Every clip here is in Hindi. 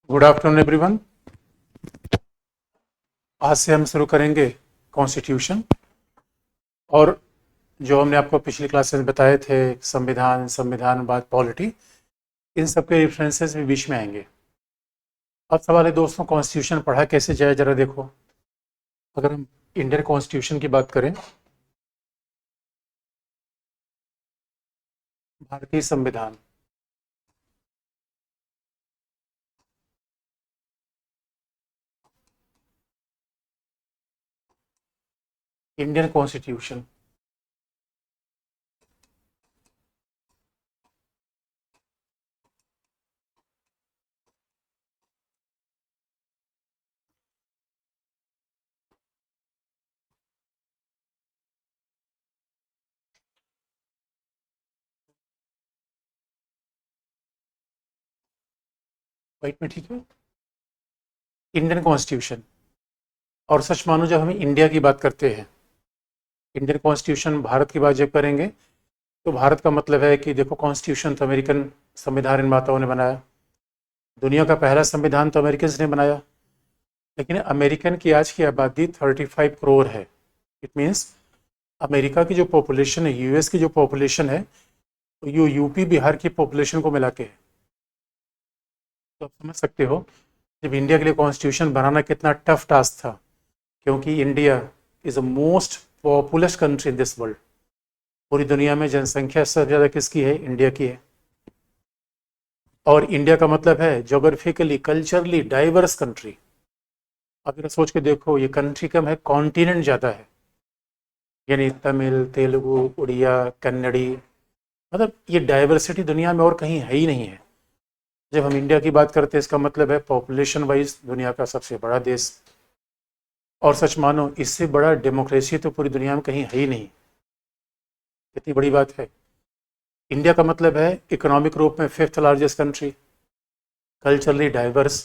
Good afternoon everyone. आज से हम शुरू करेंगे कॉन्स्टिट्यूशन। और जो हमने आपको पिछली क्लासेस में बताए थे, संविधान, संविधानवाद, पॉलिटी, इन सब के रेफरेंसेस भी बीच में आएंगे। अब सवाल है दोस्तों, कॉन्स्टिट्यूशन पढ़ा कैसे जाए, जरा देखो। अगर हम इंडियन कॉन्स्टिट्यूशन की बात करें, भारतीय संविधान, इंडियन कॉन्स्टिट्यूशन, वाइट में ठीक है, इंडियन कॉन्स्टिट्यूशन। और सच मानो, जब हम इंडिया की बात करते हैं, इंडियन कॉन्स्टिट्यूशन, भारत की बात जब करेंगे, तो भारत का मतलब है कि देखो, कॉन्स्टिट्यूशन तो अमेरिकन संविधान निर्माताओं ने बनाया, दुनिया का पहला संविधान तो अमेरिकन ने बनाया। लेकिन अमेरिकन की आज की आबादी 35 करोड़ है। इट मीन्स अमेरिका की जो पॉपुलेशन है, यूएस की जो पॉपुलेशन है, तो ये यूपी बिहार की पॉपुलेशन को मिला के है। तो आप समझ सकते हो जब इंडिया के लिए कॉन्स्टिट्यूशन बनाना कितना टफ टास्क था, क्योंकि India is the most populous country in this world. पूरी दुनिया में जनसंख्या सबसे ज़्यादा किसकी है? इंडिया की है। और इंडिया का मतलब है जोग्राफिकली, कल्चरली डाइवर्स कंट्री। अब जरा सोच के देखो, ये कंट्री कम है, कॉन्टिनेंट ज़्यादा है। यानी तमिल, तेलुगु, उड़िया, कन्नड़ी, मतलब ये डाइवर्सिटी दुनिया में और कहीं है ही नहीं है। जब हम इंडिया की बात करते हैं, इसका मतलब है पॉपुलेशन वाइज दुनिया का सबसे बड़ा देश। और सच मानो, इससे बड़ा डेमोक्रेसी तो पूरी दुनिया में कहीं है ही नहीं। कितनी बड़ी बात है। इंडिया का मतलब है इकोनॉमिक रूप में 5th largest country, culturally diverse.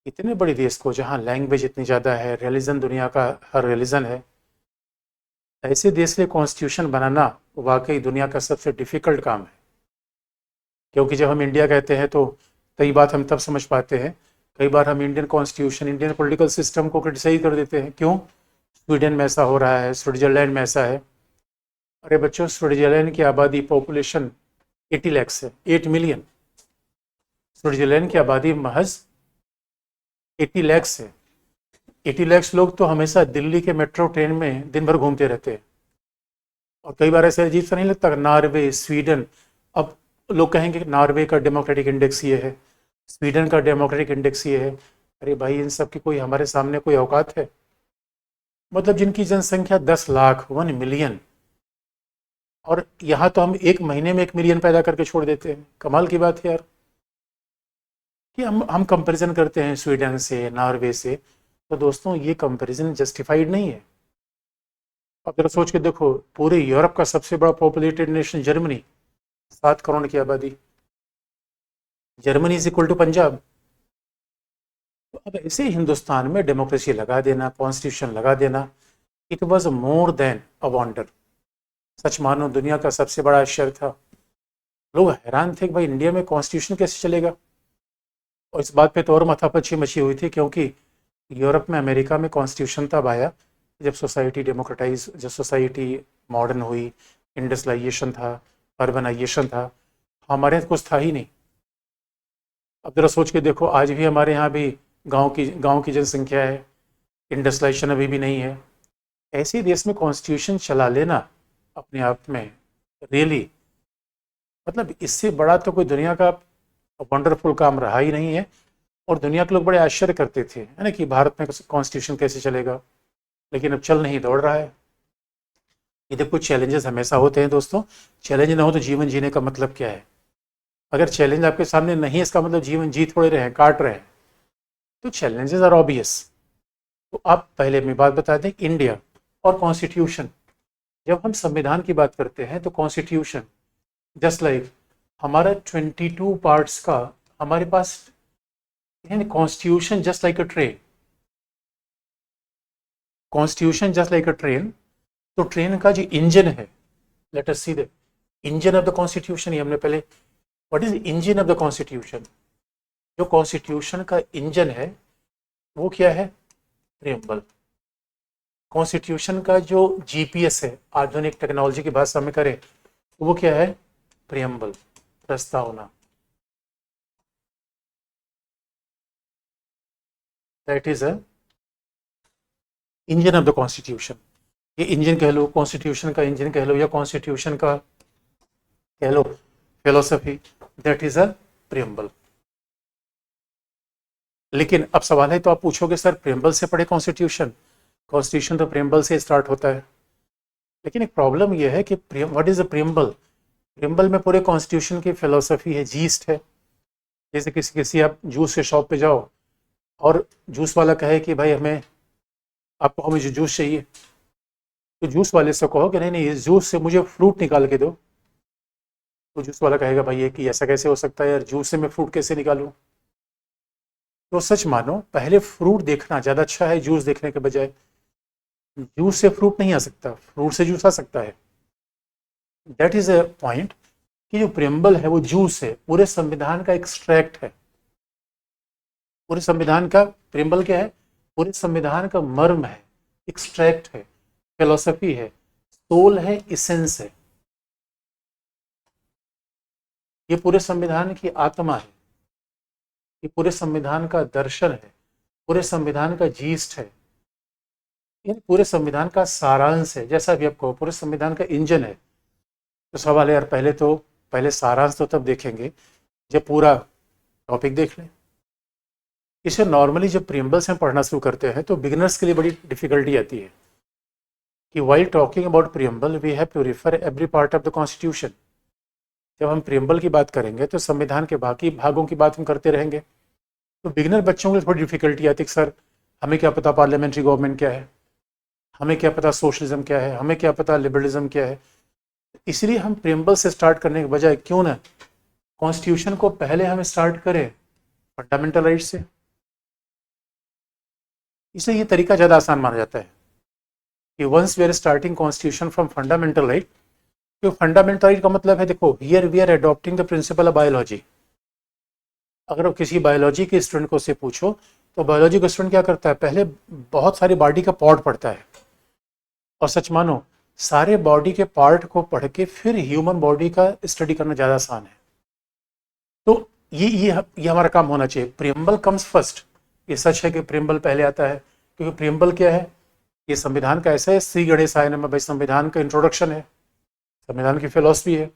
इतने बड़े देश को, जहाँ लैंग्वेज इतनी ज़्यादा है, रिलीजन दुनिया का हर रिलीजन है, ऐसे देश के कॉन्स्टिट्यूशन बनाना वाकई दुनिया का सबसे डिफ़िकल्ट काम है। क्योंकि जब हम इंडिया कहते हैं तो कई बात हम तब समझ पाते हैं। कई बार हम Indian constitution, Indian political system को क्रिटिसाइज कर देते हैं। क्यों? स्वीडन में ऐसा हो रहा है, स्विट्जरलैंड में ऐसा है। अरे बच्चों, स्विट्जरलैंड की आबादी, पॉपुलेशन 80 लाख है, 8 मिलियन। स्विट्जरलैंड की आबादी महज 80 लाख है। 80 लाख लोग तो हमेशा दिल्ली के मेट्रो ट्रेन में दिन भर घूमते रहते हैं। और कई बार ऐसे अजीब सा नहीं लगता, नॉर्वे, स्वीडन। अब लोग कहेंगे कि नॉर्वे का डेमोक्रेटिक इंडेक्स ये है, स्वीडन का डेमोक्रेटिक इंडेक्स ये है। अरे भाई, इन सब की कोई हमारे सामने कोई औकात है? मतलब जिनकी जनसंख्या 10 लाख, 1 मिलियन, और यहाँ तो हम एक महीने में 1 मिलियन पैदा करके छोड़ देते हैं। कमाल की बात है यार, कि हम कंपैरिजन करते हैं स्वीडन से, नॉर्वे से। तो दोस्तों, ये कंपैरिजन जस्टिफाइड नहीं है। अब जरा सोच के देखो, पूरे यूरोप का सबसे बड़ा पॉपुलेटेड नेशन जर्मनी, 7 करोड़ की आबादी। Germany is equal to Punjab. तो अब ऐसे हिंदुस्तान में डेमोक्रेसी लगा देना, कॉन्स्टिट्यूशन लगा देना, it was more than a wonder. सच मानो, दुनिया का सबसे बड़ा आश्चर्य था। लोग हैरान थे कि भाई, इंडिया में कॉन्स्टिट्यूशन कैसे चलेगा। और इस बात पे तो और माथापच्ची मची हुई थी, क्योंकि यूरोप में, अमेरिका में कॉन्स्टिट्यूशन तब आया जब सोसाइटी डेमोक्रेटाइज, जब सोसाइटी मॉडर्न हुई, इंडस्ट्रियलाइजेशन था, अर्बनाइजेशन था। हमारे यहाँ कुछ था ही नहीं। अब जरा सोच के देखो, आज भी हमारे यहाँ भी गांव की जनसंख्या है, इंडस्ट्रियलाइजेशन अभी भी नहीं है। ऐसे देश में कॉन्स्टिट्यूशन चला लेना अपने आप में रियली, मतलब इससे बड़ा तो कोई दुनिया का वंडरफुल काम रहा ही नहीं है। और दुनिया के लोग बड़े आश्चर्य करते थे, है ना, कि भारत में कॉन्स्टिट्यूशन कैसे चलेगा। लेकिन अब चल नहीं, दौड़ रहा है। ये देखो, चैलेंजेस हमेशा होते हैं दोस्तों। चैलेंज ना हो तो जीवन जीने का मतलब क्या है? अगर चैलेंज आपके सामने नहीं है, इसका मतलब जीवन जी थोड़े रहे हैं, काट रहे हैं। तो चैलेंजेस आर ऑब्वियस। तो आप पहले अपनी बात बता दें, इंडिया और कॉन्स्टिट्यूशन। जब हम संविधान की बात करते हैं तो कॉन्स्टिट्यूशन जस्ट लाइक हमारा 22 पार्ट्स का हमारे पास, constitution just like a train. Constitution just like a train. तो ट्रेन का जो इंजन है, let us see the engine of the constitution. ये हमने पहले, what is engine of the constitution? जो कॉन्स्टिट्यूशन का इंजन है वो क्या है? प्रियम्बल। कॉन्स्टिट्यूशन का जो जीपीएस है, आधुनिक टेक्नोलॉजी की भाषा में करें तो वो क्या है? प्रियम्बल, प्रस्तावना। That is a engine of the constitution. ये इंजन कह लो, कॉन्स्टिट्यूशन का इंजन कह लो, या कॉन्स्टिट्यूशन का कह लो philosophy, that is a preamble. लेकिन अब सवाल है, तो आप पूछोगे सर प्रियम्बल से पढ़े कॉन्स्टिट्यूशन? कॉन्स्टिट्यूशन तो प्रियम्बल से स्टार्ट होता है। लेकिन एक प्रॉब्लम यह है कि what is a preamble? Preamble में पूरे कॉन्स्टिट्यूशन की फिलोसफी है, जीस्ट है। जैसे किसी किसी आप जूस के शॉप पे जाओ और जूस वाला कहे कि भाई हमें, आपको मुझे जूस चाहिए, तो जूस वाले से कहो कि नहीं नहीं, इस जूस से मुझे फ्रूट निकाल के दो। तो जूस वाला कहेगा भाई ये कि ऐसा कैसे हो सकता है यार, जूस से मैं फ्रूट कैसे निकालूं? तो सच मानो, पहले फ्रूट देखना ज़्यादा अच्छा है जूस देखने के बजाय। जूस से फ्रूट नहीं आ सकता, फ्रूट से जूस आ सकता है। दैट इज अ पॉइंट कि जो प्रियम्बल है वो जूस है, पूरे संविधान का एक्सट्रैक्ट है। पूरे संविधान का प्रियम्बल क्या है? पूरे संविधान का मर्म है, एक्सट्रैक्ट है, फिलोसफी है, सोल है, इसेंस है। ये पूरे संविधान की आत्मा है, ये पूरे संविधान का दर्शन है, पूरे संविधान का जीस्ट है, ये पूरे संविधान का सारांश है। जैसा भी आपको पूरे संविधान का इंजन है। तो सवाल है यार, पहले सारांश तो तब देखेंगे जब पूरा टॉपिक देख लें। इसे नॉर्मली जब प्रियम्बल से हम पढ़ना शुरू करते हैं तो बिगिनर्स के लिए बड़ी डिफिकल्टी आती है कि while talking about preamble we have to refer every part of the constitution. जब हम प्रियम्बल की बात करेंगे तो संविधान के बाकी भागों की बात हम करते रहेंगे। तो बिगिनर बच्चों को थोड़ी डिफिकल्टी आती है कि सर हमें क्या पता पार्लियामेंट्री गवर्नमेंट क्या है, हमें क्या पता सोशलिज्म क्या है, हमें क्या पता लिबरलिज्म क्या है। इसलिए हम प्रियम्बल से स्टार्ट करने के बजाय क्यों ना कॉन्स्टिट्यूशन को पहले हम स्टार्ट करें फंडामेंटल राइट से। इसलिए ये तरीका ज़्यादा आसान माना जाता है कि once we are starting constitution from fundamental right. तो फंडामेंटल राइट का मतलब है, देखो here we are adopting the principle of biology. अगर आप किसी बायोलॉजी के स्टूडेंट को से पूछो तो बायोलॉजी का स्टूडेंट क्या करता है, पहले बहुत सारी बॉडी का पार्ट पढ़ता है। और सच मानो, सारे बॉडी के पार्ट को पढ़ के फिर ह्यूमन बॉडी का स्टडी करना ज़्यादा आसान है। तो ये हमारा काम होना चाहिए। Preamble comes first. ये सच है कि प्रियम्बल पहले आता है, क्योंकि प्रियम्बल क्या है? ये संविधान का ऐसा है, श्री गणेशाय नमः, भाई संविधान का इंट्रोडक्शन है, संविधान की फिलॉसफी है।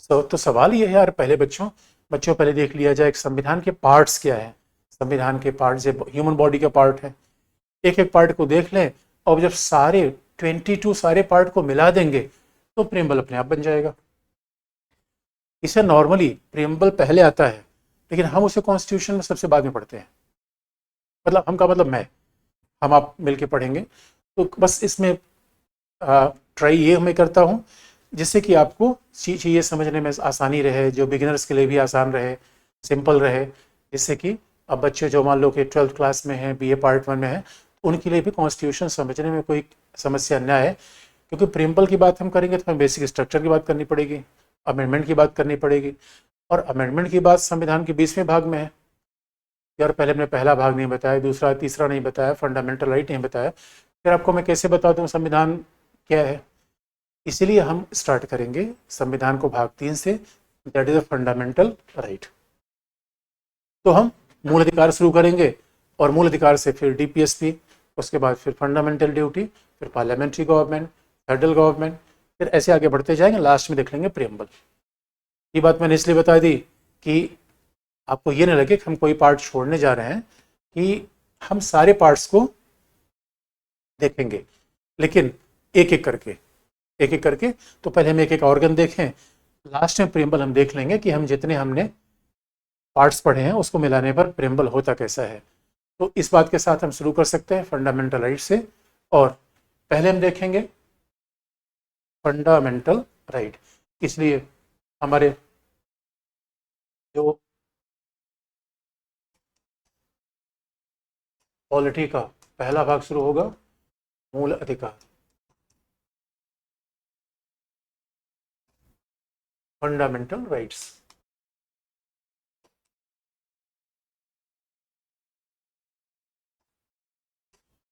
तो सवाल ये है यार, पहले बच्चों पहले देख लिया जाए संविधान के पार्ट्स क्या है। संविधान के पार्ट जो ह्यूमन बॉडी का पार्ट है, एक एक पार्ट को देख लें, और जब सारे 22 सारे पार्ट को मिला देंगे तो प्रियम्बल अपने आप बन जाएगा। इसे नॉर्मली प्रियम्बल पहले आता है, लेकिन हम उसे कॉन्स्टिट्यूशन में सबसे बाद में पढ़ते हैं। मतलब हम का मतलब हम आप मिलके पढ़ेंगे। तो बस इसमें ट्राई ये मैं करता हूँ जिससे कि आपको चीज़ें समझने में आसानी रहे, जो बिगिनर्स के लिए भी आसान रहे, सिंपल रहे, जिससे कि अब बच्चे जो मान लो कि 12th क्लास में हैं, बीए पार्ट 1 में हैं, उनके लिए भी कॉन्स्टिट्यूशन समझने में कोई समस्या न आए। क्योंकि प्रियम्बल की बात हम करेंगे तो हमें बेसिक स्ट्रक्चर की बात करनी पड़ेगी, अमेंडमेंट की बात करनी पड़ेगी, और अमेंडमेंट की बात संविधान के 20वें भाग में है। यार पहले हमने पहला भाग नहीं बताया, दूसरा तीसरा नहीं बताया, फंडामेंटल राइट नहीं बताया, फिर आपको मैं कैसे बता दूं संविधान क्या है? इसीलिए हम स्टार्ट करेंगे संविधान को भाग 3 से, that is a fundamental right. तो हम मूल अधिकार शुरू करेंगे, और मूल अधिकार से फिर डीपीएसपी, उसके बाद फिर फंडामेंटल ड्यूटी, फिर पार्लियामेंट्री गवर्नमेंट, फेडरल गवर्नमेंट, फिर ऐसे आगे बढ़ते जाएंगे, लास्ट में देख लेंगे प्रियम्बल। ये बात मैंने इसलिए बता दी कि आपको ये नहीं लगे कि हम कोई पार्ट छोड़ने जा रहे हैं, कि हम सारे पार्ट्स को देखेंगे, लेकिन एक एक करके, एक एक करके। तो पहले हम एक एक ऑर्गन देखें, लास्ट में प्रियम्बल हम देख लेंगे कि हम जितने हमने पार्ट्स पढ़े हैं उसको मिलाने पर प्रियम्बल होता कैसा है। तो इस बात के साथ हम शुरू कर सकते हैं फंडामेंटल राइट से। और पहले हम देखेंगे फंडामेंटल राइट। इसलिए हमारे जो पॉलिटी का पहला भाग शुरू होगा, मूल अधिकार, फंडामेंटल राइट्स।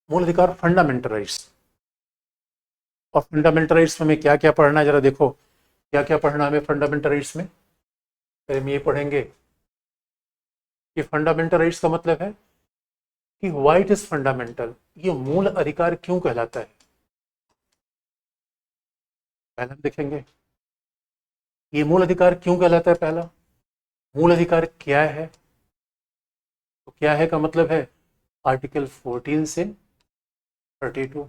मूल अधिकार फंडामेंटल राइट्स। और फंडामेंटल राइट्स में हमें क्या क्या पढ़ना है, जरा देखो क्या क्या पढ़ना है हमें फंडामेंटल राइट्स में। पहले हम ये पढ़ेंगे कि फंडामेंटल राइट्स का मतलब है कि व्हाई इट इज फंडामेंटल, ये मूल अधिकार क्यों कहलाता है। पहले हम देखेंगे ये मूल अधिकार क्यों कहलाता है। पहला, मूल अधिकार क्या है। तो क्या है का मतलब है आर्टिकल 14 से 32।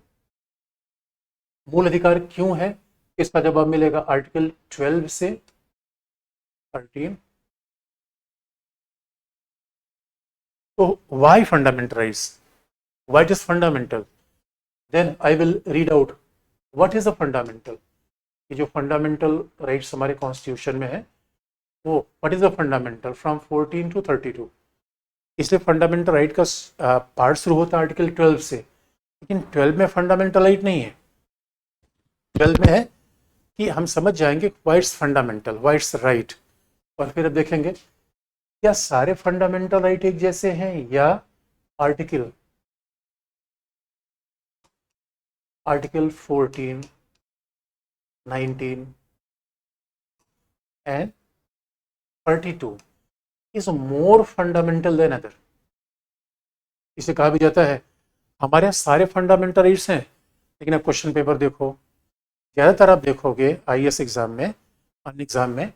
मूल अधिकार क्यों है, इसका जवाब मिलेगा आर्टिकल 12 से 13। तो why fundamental rights, why it is fundamental, then I will read out what is a fundamental. ये जो फंडामेंटल राइट्स हमारे कॉन्स्टिट्यूशन में है वो what is a fundamental from 14 to 32। इसलिए फंडामेंटल राइट का पार्ट शुरू होता है आर्टिकल 12 से, लेकिन 12 में फंडामेंटल राइट नहीं है। 12 में है कि हम समझ जाएंगे why it's fundamental, why it's right. और फिर अब देखेंगे क्या सारे फंडामेंटल राइट एक जैसे हैं या article article 14, 19 and 32 is more fundamental than other. इसे कहा भी जाता है हमारे यहाँ सारे फंडामेंटल राइट्स हैं, लेकिन अब क्वेश्चन पेपर देखो, ज़्यादातर आप देखोगे आईएएस एग्जाम में, अन्य एग्जाम में,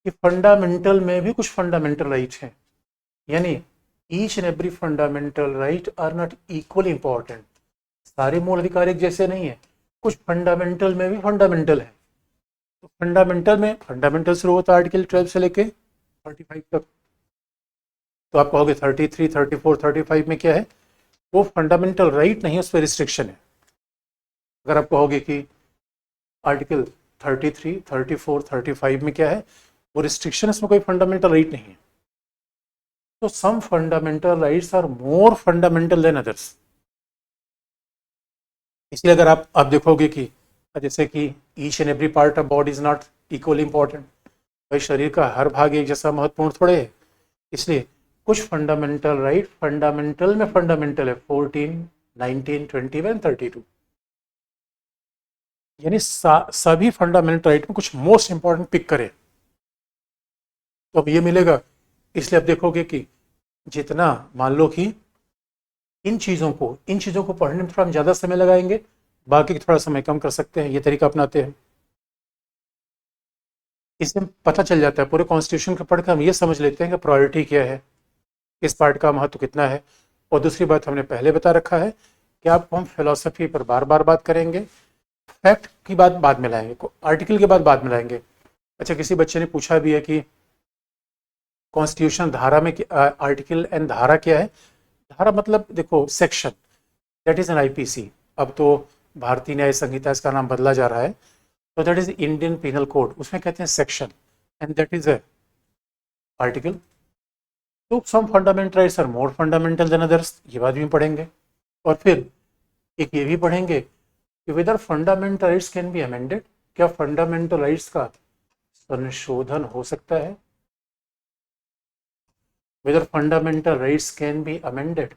कि फंडामेंटल में भी कुछ फंडामेंटल राइट्स हैं। यानी each and every fundamental right are not equally important. सारे मूल अधिकार एक जैसे नहीं है, कुछ फंडामेंटल में भी फंडामेंटल है। तो फंडामेंटल में फंडामेंटल शुरू होता है आर्टिकल 12 से लेके 35 तक। तो आप कहोगे 33, 34, 35 में क्या है, वो फंडामेंटल राइट नहीं है, उस पर रिस्ट्रिक्शन है। अगर आप कहोगे कि आर्टिकल 33, 34, 35 में क्या है, वो रिस्ट्रिक्शन, इसमें कोई फंडामेंटल राइट नहीं है। तो some fundamental rights are more fundamental than others. इसलिए अगर आप देखोगे कि जैसे कि each and every part of body is not equally important, भाई शरीर का हर भाग एक जैसा महत्वपूर्ण थोड़े है। इसलिए कुछ फंडामेंटल राइट फंडामेंटल में फंडामेंटल है 14, 19, 21, 32। यानी सभी फंडामेंटल राइट में कुछ मोस्ट इंपॉर्टेंट पिक करें तो अब ये मिलेगा। इसलिए अब देखोगे कि जितना मान लो कि इन चीज़ों को पढ़ने में थोड़ा हम ज़्यादा समय लगाएंगे, बाकी थोड़ा समय कम कर सकते हैं, ये तरीका अपनाते हैं। इससे पता चल जाता है पूरे कॉन्स्टिट्यूशन को पढ़कर हम ये समझ लेते हैं कि प्रायोरिटी क्या है, इस पार्ट का महत्व कितना है। और दूसरी बात हमने पहले बता रखा है कि आपको हम फिलोसफी पर बार बार बात करेंगे, फैक्ट की बात बाद में लाएंगे, आर्टिकल के बाद में लाएंगे। अच्छा, किसी बच्चे ने पूछा भी है कि कॉन्स्टिट्यूशन धारा में आर्टिकल एंड धारा क्या है। धारा मतलब देखो section, that is an IPC. अब तो भारतीय न्याय संहिता इसका नाम बदला जा रहा है, तो that is Indian penal code, उसमें कहते हैं section and that is a article. तो some fundamental rights are more fundamental than others, ये बात भी पढ़ेंगे। और फिर एक ये भी पढ़ेंगे कि whether fundamental rights can be amended, क्या फंडामेंटल राइट्स का संशोधन हो सकता है। Whether fundamental rights can be amended.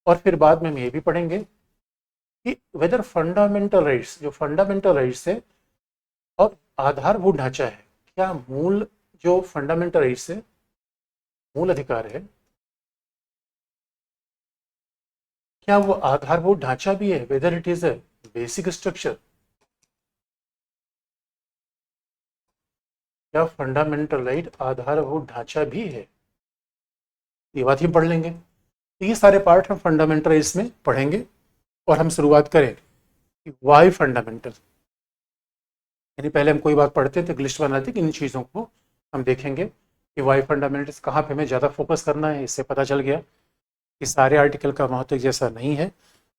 और फिर बाद में हम ये भी पढ़ेंगे कि वेदर फंडामेंटल राइट्स, जो फंडामेंटल राइट्स है और आधारभूत ढांचा है, क्या मूल जो फंडामेंटल राइट्स है, मूल अधिकार है, क्या वो आधारभूत ढांचा भी है, whether it is a basic structure. क्या फंडामेंटल राइट आधारभूत ढांचा भी है, ये बात ही पढ़ लेंगे। तो ये सारे पार्ट हम फंडामेंटल राइट्स में पढ़ेंगे। और हम शुरुआत करें कि वाई फंडामेंटल, यानी पहले हम कोई बात पढ़ते थे, लिस्ट बनाते कि इन चीज़ों को हम देखेंगे कि वाई फंडामेंटल्स कहाँ पे हमें ज़्यादा फोकस करना है। इससे पता चल गया कि सारे आर्टिकल का महत्व जैसा नहीं है,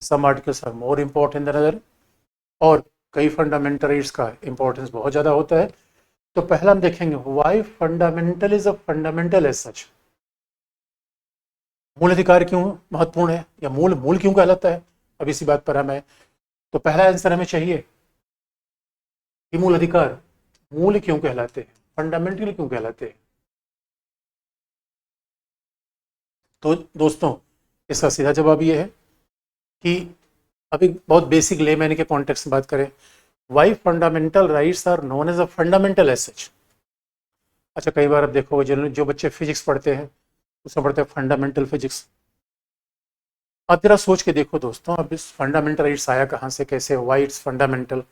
some articles are more important than other, और कई फंडामेंटल राइट्स का इंपॉर्टेंस बहुत ज़्यादा होता है। तो पहला हम देखेंगे why fundamental is a fundamental as such. मूल अधिकार क्यों महत्वपूर्ण है, या मूल मूल क्यों कहलाता है, अब इसी बात पर हमें, तो पहला आंसर हमें चाहिए कि मूल अधिकार मूल क्यों कहलाते हैं, फंडामेंटल क्यों कहलाते हैं। तो दोस्तों इसका सीधा जवाब ये है कि अभी बहुत बेसिक लेमैन के कॉन्टेक्स्ट में बात करें, why fundamental rights are known as a fundamental as such. अच्छा, कई बार आप देखोगे जो बच्चे फिजिक्स पढ़ते हैं उसमें पढ़ते हैं फंडामेंटल फिजिक्स। अब जरा सोच के देखो दोस्तों, अब इस फंडामेंटल राइट्स आया कहाँ से, कैसे, वाई इट्स फंडामेंटल।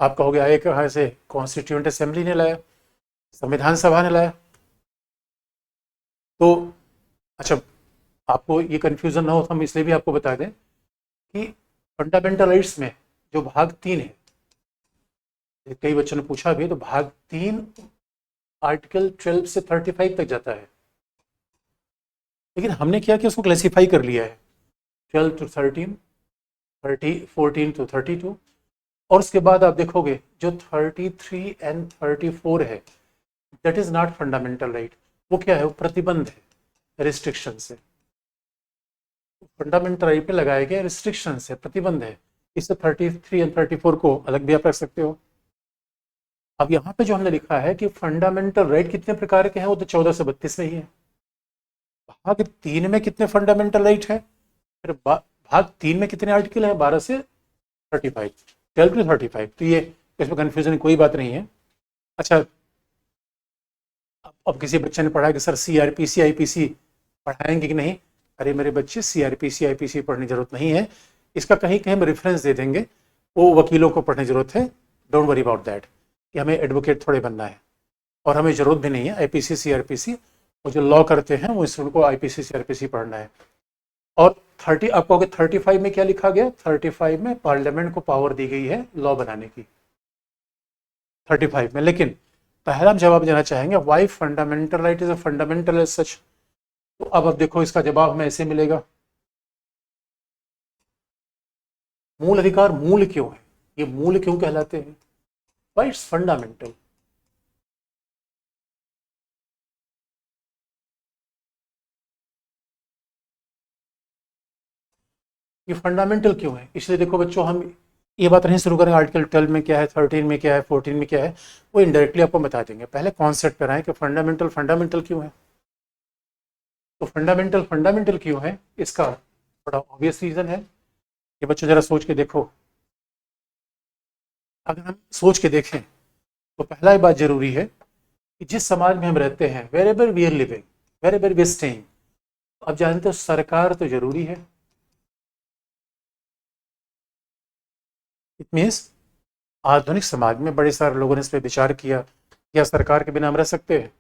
आप कहोगे आए कहाँ से, कॉन्स्टिट्यूएंट असेंबली ने लाया, संविधान सभा ने लाया। तो अच्छा, आपको ये कंफ्यूजन ना हो तो हम इसलिए भी आपको बता दें कि फंडामेंटल राइट्स में जो भाग 3 है, कई बच्चों ने पूछा भी, तो भाग 3 आर्टिकल 12 से 35 तक जाता है। लेकिन हमने क्या किया, उसको क्लासीफाई कर लिया है 12 to 13, 14 to 32, और उसके बाद आप देखोगे जो 33 and 34 है, that is not fundamental right. वो क्या है, वो प्रतिबंध है, रिस्ट्रिक्शन है। फंडामेंटल राइट पे लगाए गए रिस्ट्रिक्शन है, प्रतिबंध है। इससे 33 and 34 को अलग भी आप रख सकते हो। अब यहाँ पे जो हमने लिखा है कि फंडामेंटल राइट कितने प्रकार के हैं, वो तो 14 से 32 में ही है। भाग 3 में कितने फंडामेंटल राइट है, फिर भाग 3 में कितने आर्टिकल है, 12 से 35, 12 to 35। तो ये इसमें कन्फ्यूजन की कोई बात नहीं है। अच्छा, अब किसी बच्चे ने पढ़ा कि सर सीआरपीसी आईपीसी पढ़ाएंगे कि नहीं। अरे मेरे बच्चे, सीआरपीसी आईपीसी पढ़ने की जरूरत नहीं है, इसका कहीं कहीं हम रेफरेंस दे देंगे, वो वकीलों को पढ़ने की जरूरत है। डोंट वरी अबाउट दैट कि हमें एडवोकेट थोड़े बनना है, और हमें जरूरत भी नहीं है आईपीसी सीआरपीसी। वो जो लॉ करते हैं वो इंस्टीट्यूट को आईपीसी सीआरपीसी पढ़ना है। और 30, आप कहोगे 35 में क्या लिखा गया, 35 में पार्लियामेंट को पावर दी गई है लॉ बनाने की, 35 में। लेकिन पहला हम जवाब देना चाहेंगे, why fundamental right is a fundamental as such. तो अब देखो इसका जवाब हमें ऐसे मिलेगा, मूल अधिकार मूल क्यों है, ये मूल क्यों कहलाते हैं, वाई इट्स फंडामेंटल। ये फंडामेंटल क्यों है, इसलिए देखो बच्चों, हम ये बात नहीं शुरू करेंगे आर्टिकल 12 में क्या है, 13 में क्या है, 14 में क्या है, वो इनडायरेक्टली आपको बता देंगे। पहले कॉन्सेप्ट पर आए कि फंडामेंटल फंडामेंटल क्यों है। तो फंडामेंटल फंडामेंटल क्यों है, इसका बड़ा ऑब्वियस रीजन है। ये बच्चों जरा सोच के देखो, अगर हम सोच के देखें तो पहला ही बात जरूरी है कि जिस समाज में हम रहते हैं, wherever we are living, wherever we staying, अब जानते हो सरकार तो जरूरी है। इट मीन्स आधुनिक समाज में बड़े सारे लोगों ने इस पर विचार किया, क्या सरकार के बिना हम रह सकते हैं।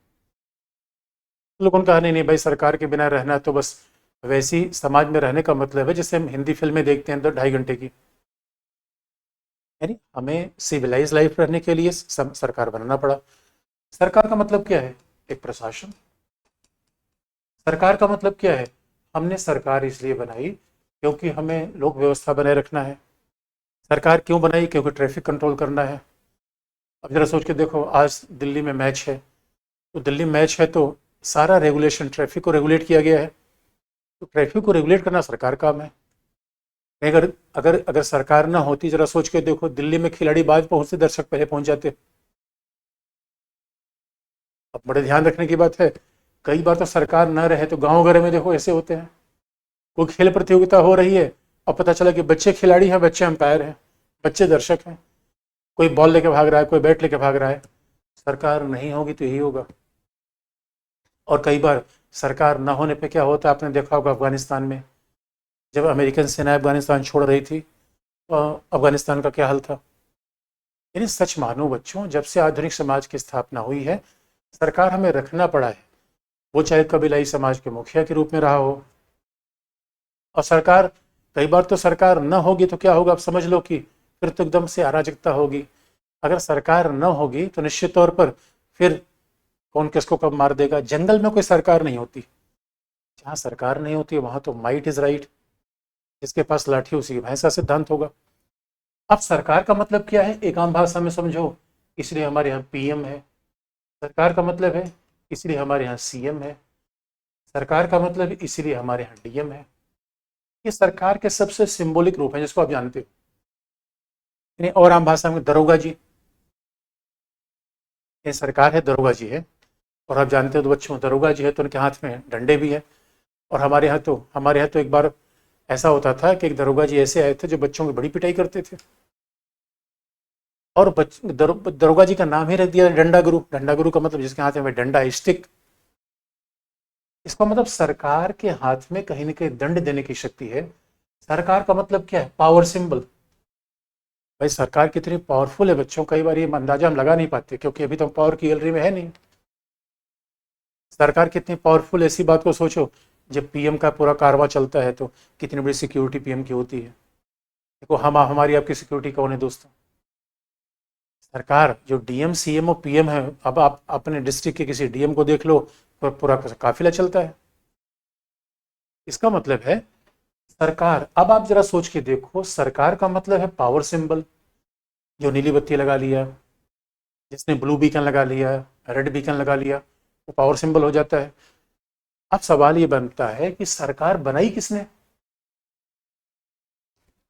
लोगों ने कहा नहीं नहीं भाई, सरकार के बिना रहना तो बस वैसी समाज में रहने का मतलब है जैसे हम हिंदी फिल्में देखते हैं तो 2.5 घंटे की। यानी हमें सिविलाइज लाइफ रहने के लिए सरकार बनाना पड़ा। सरकार का मतलब क्या है, एक प्रशासन। सरकार का मतलब क्या है, हमने सरकार इसलिए बनाई क्योंकि हमें लोक व्यवस्था बनाए रखना है। सरकार क्यों बनाई, क्योंकि ट्रैफिक कंट्रोल करना है। अब जरा सोच के देखो, आज दिल्ली में मैच है, तो दिल्ली में मैच है तो सारा रेगुलेशन ट्रैफिक को रेगुलेट किया गया है, तो ट्रैफिक को रेगुलेट करना सरकार का काम है। अगर अगर अगर सरकार ना होती, जरा सोच के देखो, दिल्ली में खिलाड़ी बाद पहुंचते, दर्शक पहले पहुंच जाते। अब बड़े ध्यान रखने की बात है, कई बार तो सरकार ना रहे तो गाँव वगैरह में देखो ऐसे होते हैं, कोई खेल प्रतियोगिता हो रही है और पता चला कि बच्चे खिलाड़ी हैं, बच्चे अंपायर हैं, बच्चे दर्शक हैं, कोई बॉल लेके भाग रहा है, कोई बैट लेके भाग रहा है। सरकार नहीं होगी तो यही होगा। और कई बार सरकार ना होने पे क्या होता है, आपने देखा होगा अफगानिस्तान में, जब अमेरिकन सेना अफगानिस्तान छोड़ रही थी तो अफगानिस्तान का क्या हाल था। यानी सच मानो बच्चों, जब से आधुनिक समाज की स्थापना हुई है, सरकार हमें रखना पड़ा है, वो चाहे कबीलाई समाज के मुखिया के रूप में रहा हो। और सरकार, कई बार तो सरकार न होगी तो क्या होगा, आप समझ लो कि फिर तो एकदम से अराजकता होगी। अगर सरकार न होगी तो निश्चित तौर पर फिर कौन किसको कब मार देगा। जंगल में कोई सरकार नहीं होती, जहाँ सरकार नहीं होती वहां तो माइट इज राइट, जिसके पास लाठी उसी की भैंसा सिद्धांत होगा। अब सरकार का मतलब क्या है, एक आम भाषा में समझो, इसलिए हमारे यहाँ पीएम है। सरकार का मतलब है इसलिए हमारे यहाँ सीएम है। सरकार का मतलब इसलिए हमारे यहाँ डीएम है। ये सरकार के सबसे सिंबॉलिक रूप है जिसको आप जानते हो। और आम भाषा में दरोगा जी, ये सरकार है, दरोगा जी है। और आप जानते हो तो बच्चों, दरोगा जी है तो उनके हाथ में डंडे भी है। और हमारे यहाँ तो एक बार ऐसा होता था कि एक दरोगा जी ऐसे आए थे जो बच्चों की बड़ी पिटाई करते थे, और दरोगा जी का नाम ही रख दिया डंडा गुरु। डंडा गुरु का मतलब जिसके हाथ में डंडा, स्टिक। इसका मतलब सरकार के हाथ में कहीं ना कहीं दंड देने की शक्ति है। सरकार का मतलब क्या है? Power symbol. भाई सरकार कितनी पावरफुल है बच्चों, कई बार ये अंदाजा हम लगा नहीं पाते क्योंकि अभी तो पावर की गैलरी में है नहीं। सरकार कितनी पावरफुल है इसी बात को सोचो। जब पीएम का पूरा कारवा चलता है तो कितनी बड़ी सिक्योरिटी पीएम की होती है। देखो हम हमारी आपकी सिक्योरिटी कौन है दोस्तों? सरकार। जो डीएम सीएम और पीएम है, अब आप अपने डिस्ट्रिक्ट के किसी डीएम को देख लो, पूरा काफिला चलता है। इसका मतलब है सरकार। अब आप जरा सोच के देखो, सरकार का मतलब है पावर सिंबल। जो नीली बत्ती लगा लिया, जिसने ब्लू बीकन लगा लिया, रेड बीकन लगा लिया, वो पावर सिंबल हो जाता है। अब सवाल ये बनता है कि सरकार बनाई किसने?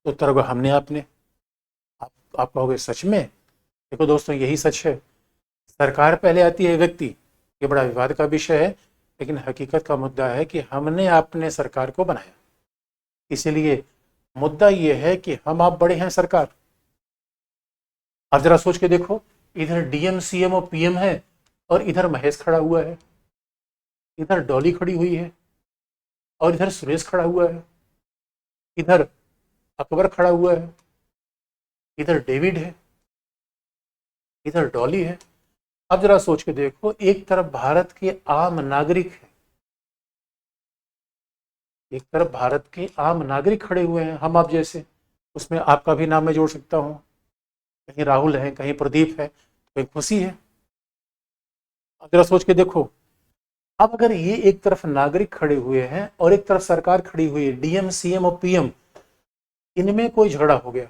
तो उत्तर होगा हमने आपने। आप कहोगे सच में? देखो दोस्तों यही सच है। सरकार पहले आती है व्यक्ति, ये बड़ा विवाद का विषय है, लेकिन हकीकत का मुद्दा है कि हमने आपने सरकार को बनाया। इसीलिए मुद्दा ये है कि हम आप बड़े हैं सरकार। अब जरा सोच के देखो, इधर डीएम सीएम और पीएम है, और इधर महेश खड़ा हुआ है, इधर डॉली खड़ी हुई है, और इधर सुरेश खड़ा हुआ है, इधर अकबर खड़ा हुआ है, इधर डेविड है, इधर डॉली है। अब जरा सोच के देखो, एक तरफ भारत के आम नागरिक है, एक तरफ भारत के आम नागरिक खड़े हुए हैं हम आप जैसे। उसमें आपका भी नाम मैं जोड़ सकता हूँ। कहीं राहुल है, कहीं प्रदीप है, कहीं खुशी है। अब जरा सोच के देखो, अब अगर ये एक तरफ नागरिक खड़े हुए हैं और एक तरफ सरकार खड़ी हुई है, डीएम सीएम और पीएम, इनमें कोई झगड़ा हो गया,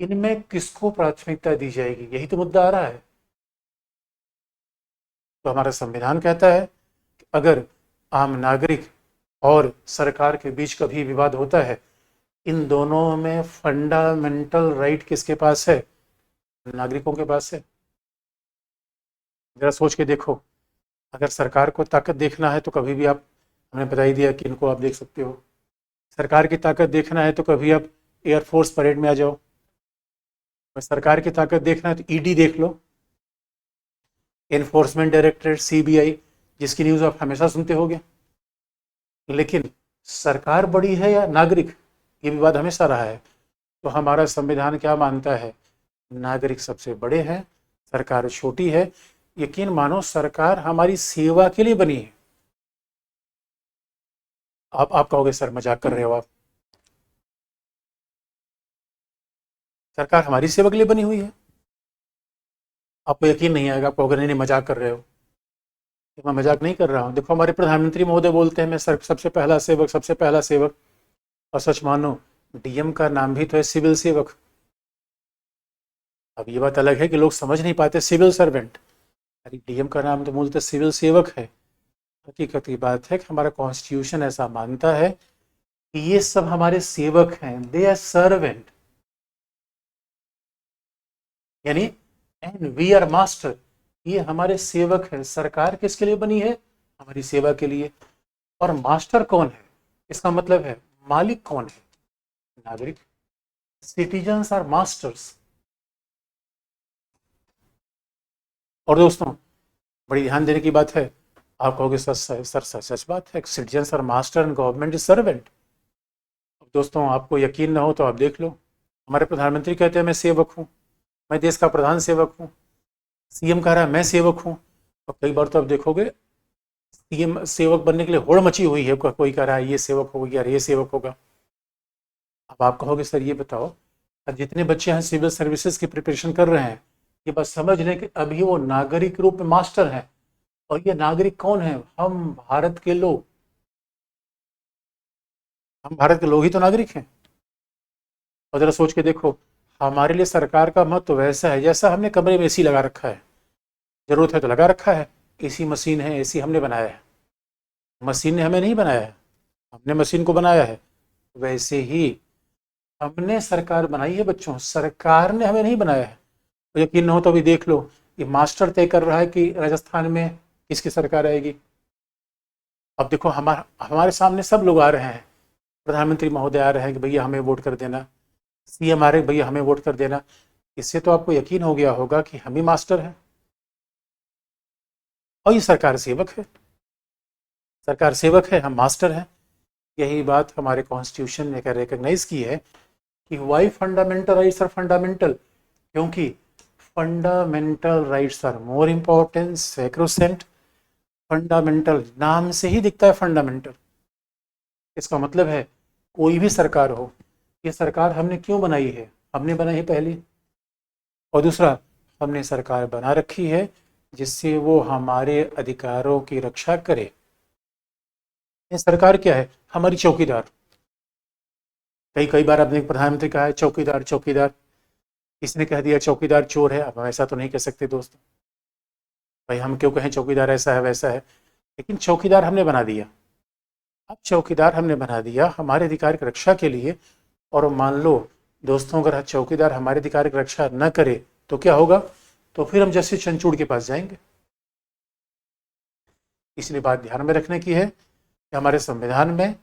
इनमें किसको प्राथमिकता दी जाएगी? यही तो मुद्दा आ रहा है। तो हमारा संविधान कहता है कि अगर आम नागरिक और सरकार के बीच कभी विवाद होता है, इन दोनों में फंडामेंटल राइट किसके पास है? नागरिकों के पास है। जरा सोच के देखो, अगर सरकार को ताकत देखना है तो कभी भी आप, हमने बता ही दिया कि इनको आप देख सकते हो। सरकार की ताकत देखना है तो कभी आप एयरफोर्स परेड में आ जाओ। सरकार की ताकत देखना है तो ईडी देख लो, एनफोर्समेंट डायरेक्टरेट, सीबीआई, जिसकी न्यूज़ आप हमेशा सुनते होंगे। लेकिन सरकार बड़ी है या नागरिक, ये विवाद हमेशा रहा है। तो हमारा संविधान क्या मानता है? नागरिक सबसे बड़े हैं, सरकार छोटी है। यकीन मानो सरकार हमारी सेवा के लिए बनी है। आप कहोगे सर मजाक कर रहे हो आप। सरकार हमारी सेवा के लिए बनी हुई है। आपको यकीन नहीं आएगा, आप कहोगे नहीं नहीं मजाक कर रहे हो। मैं मजाक नहीं कर रहा हूँ। देखो हमारे प्रधानमंत्री महोदय बोलते हैं मैं सबसे पहला सेवक, सबसे पहला सेवक। और सच मानो, डीएम का नाम भी तो है सिविल सेवक। अब ये बात अलग है कि लोग समझ नहीं पाते सिविल सर्वेंट। अरे डीएम का नाम तो मूलतः सिविल सेवक है। हकीकत की बात है कि हमारा कॉन्स्टिट्यूशन ऐसा मानता है कि ये सब हमारे सेवक हैं, दे आर सर्वेंट। यानी एंड वी आर मास्टर, ये हमारे सेवक हैं। सरकार किसके लिए बनी है? हमारी सेवा के लिए। और मास्टर कौन है? इसका मतलब है मालिक कौन है? नागरिक। Citizens are masters. और दोस्तों बड़ी ध्यान देने की बात है, आप कहोगे सर सच बात है, citizens are master and government is servant. दोस्तों आपको यकीन ना हो तो आप देख लो, हमारे प्रधानमंत्री कहते हैं मैं सेवक हूँ, मैं देश का प्रधान सेवक हूँ। सीएम कह रहा है मैं सेवक हूँ। और कई बार तो आप देखोगे सीएम सेवक बनने के लिए होड़ मची हुई है, कोई कह रहा है ये सेवक होगा, यार ये सेवक होगा। अब आप कहोगे सर ये बताओ, जितने बच्चे हैं सिविल सर्विसेज की प्रिपरेशन कर रहे हैं, ये बस समझ लें कि अभी वो नागरिक रूप में मास्टर हैं। और ये नागरिक कौन है? हम भारत के लोग। हम भारत के लोग ही तो नागरिक हैं। और जरा सोच के देखो, हमारे लिए सरकार का महत्व वैसा है जैसा हमने कमरे में एसी लगा रखा है, जरूरत है तो लगा रखा है। एसी मशीन है, एसी हमने बनाया है, मशीन ने हमें नहीं बनाया है, हमने मशीन को बनाया है। वैसे ही हमने सरकार बनाई है बच्चों, सरकार ने हमें नहीं बनाया है। तो यकीन न हो तो अभी देख लो, ये मास्टर तय कर रहा है कि राजस्थान में किसकी सरकार आएगी। अब देखो हमारे सामने सब लोग आ रहे हैं, प्रधानमंत्री महोदय आ रहे हैं कि भैया हमें वोट कर देना, सीएम आ रहे भैया हमें वोट कर देना। इससे तो आपको यकीन हो गया होगा कि हम ही मास्टर हैं और ये सरकार सेवक है। सरकार सेवक है, हम मास्टर हैं। यही बात हमारे कॉन्स्टिट्यूशन ने रिकॉग्नाइज की है कि why fundamental rights are fundamental, क्योंकि fundamental rights are more important sacrosanct. Fundamental नाम से ही दिखता है फंडामेंटल। इसका मतलब है कोई भी सरकार हो, ये सरकार हमने क्यों बनाई है? हमने बनाई है पहली, और दूसरा हमने सरकार बना रखी है जिससे वो हमारे अधिकारों की रक्षा करे। ये सरकार क्या है? हमारी चौकीदार। कई कई बार आपने प्रधानमंत्री कहा है चौकीदार चौकीदार, किसने कह दिया चौकीदार चोर है? अब हम ऐसा तो नहीं कह सकते दोस्तों, भाई हम क्यों कहें चौकीदार ऐसा है वैसा है, लेकिन चौकीदार हमने बना दिया। अब चौकीदार हमने बना दिया हमारे अधिकार की रक्षा के लिए, और मान लो दोस्तों अगर चौकीदार हमारे अधिकार की रक्षा न करे तो क्या होगा? तो फिर हम जस्टिस चंद्रचूड़ के पास जाएंगे। इसलिए बात ध्यान में रखने की है कि हमारे संविधान में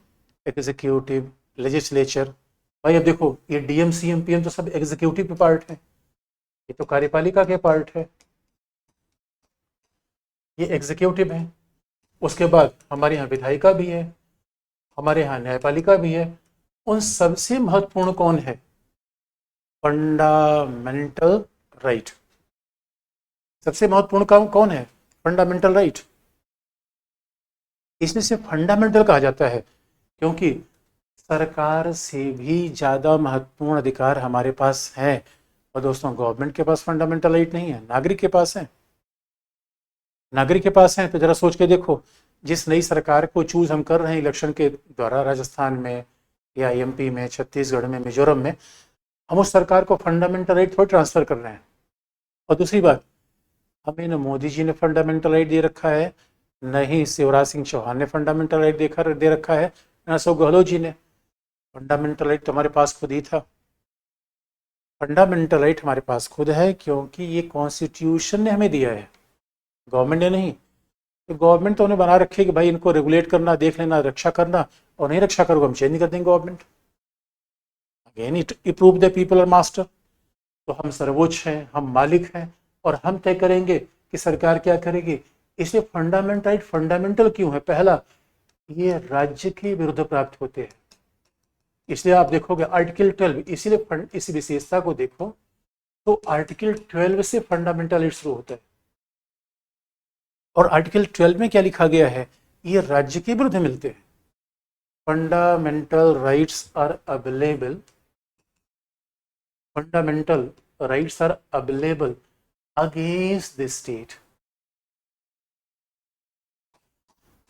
एग्जीक्यूटिव, लेजिस्लेचर, भाई अब देखो ये डीएम सीएम पीएम तो सब एग्जीक्यूटिव के पार्ट है, ये तो कार्यपालिका के पार्ट है, ये एग्जीक्यूटिव है। उसके बाद हमारे यहाँ विधायिका भी है, हमारे यहाँ न्यायपालिका भी है। उन सबसे महत्वपूर्ण कौन है? Fundamental right. सबसे महत्वपूर्ण काम कौन है? Fundamental right. इसलिए से फंडामेंटल कहा जाता है क्योंकि सरकार से भी ज़्यादा महत्वपूर्ण अधिकार हमारे पास है। और दोस्तों गवर्नमेंट के पास फंडामेंटल राइट नहीं है, नागरिक के पास है। नागरिक के पास है तो जरा सोच के देखो, जिस नई सरकार को चूज हम कर रहे हैं इलेक्शन के द्वारा, राजस्थान में या एमपी में, छत्तीसगढ़ में, मिजोरम में, हम उस सरकार को फंडामेंटल राइट थोड़ी ट्रांसफर कर रहे हैं। और दूसरी बात, हमें न मोदी जी ने फंडामेंटल राइट दे रखा है, न ही शिवराज सिंह चौहान ने फंडामेंटल राइट दे रखा है, न अशोक गहलोत जी ने। फंडामेंटल राइट तो हमारे पास खुद ही था। फंडामेंटल राइट हमारे पास खुद है क्योंकि ये कॉन्स्टिट्यूशन ने हमें दिया है, गवर्नमेंट ने नहीं। तो गवर्नमेंट तो उन्हें बना रखे कि भाई इनको रेगुलेट करना, देख लेना, रक्षा करना, और नहीं रक्षा करोगे हम चेंज नहीं कर देंगे government. Again it prove the people are master. तो हम सर्वोच्च हैं, हम मालिक हैं, और हम तय करेंगे कि सरकार क्या करेगी। इसलिए फंडामेंटल राइट फंडामेंटल क्यों है? पहला, ये राज्य के विरुद्ध प्राप्त होते हैं। इसलिए आप देखोगे आर्टिकल 12, इसीलिए इस विशेषता को देखो तो आर्टिकल 12 से फंडामेंटल राइट शुरू होता है। और आर्टिकल 12 में क्या लिखा गया है? ये राज्य के विरुद्ध मिलते हैं। Fundamental rights are available, fundamental rights are available against the state.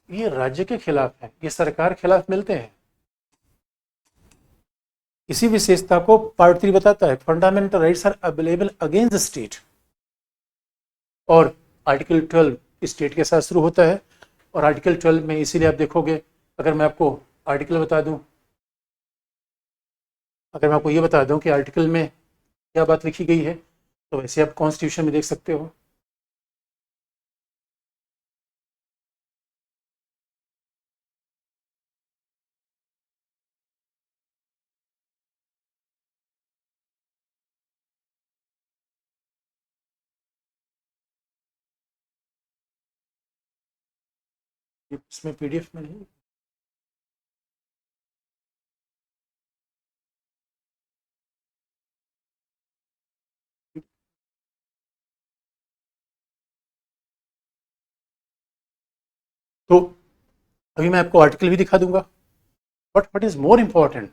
ये राज्य के खिलाफ है, ये सरकार के खिलाफ मिलते हैं। इसी विशेषता को पार्ट 3 बताता है, fundamental rights are available against the state. और आर्टिकल 12 स्टेट के साथ शुरू होता है। और आर्टिकल 12 में इसीलिए आप देखोगे, अगर मैं आपको आर्टिकल बता दूं, अगर मैं आपको ये बता दूं कि आर्टिकल में क्या बात लिखी गई है, तो वैसे आप कॉन्स्टिट्यूशन में देख सकते हो। इसमें पीडीएफ में नहीं, तो अभी मैं आपको आर्टिकल भी दिखा दूंगा। But what is more important,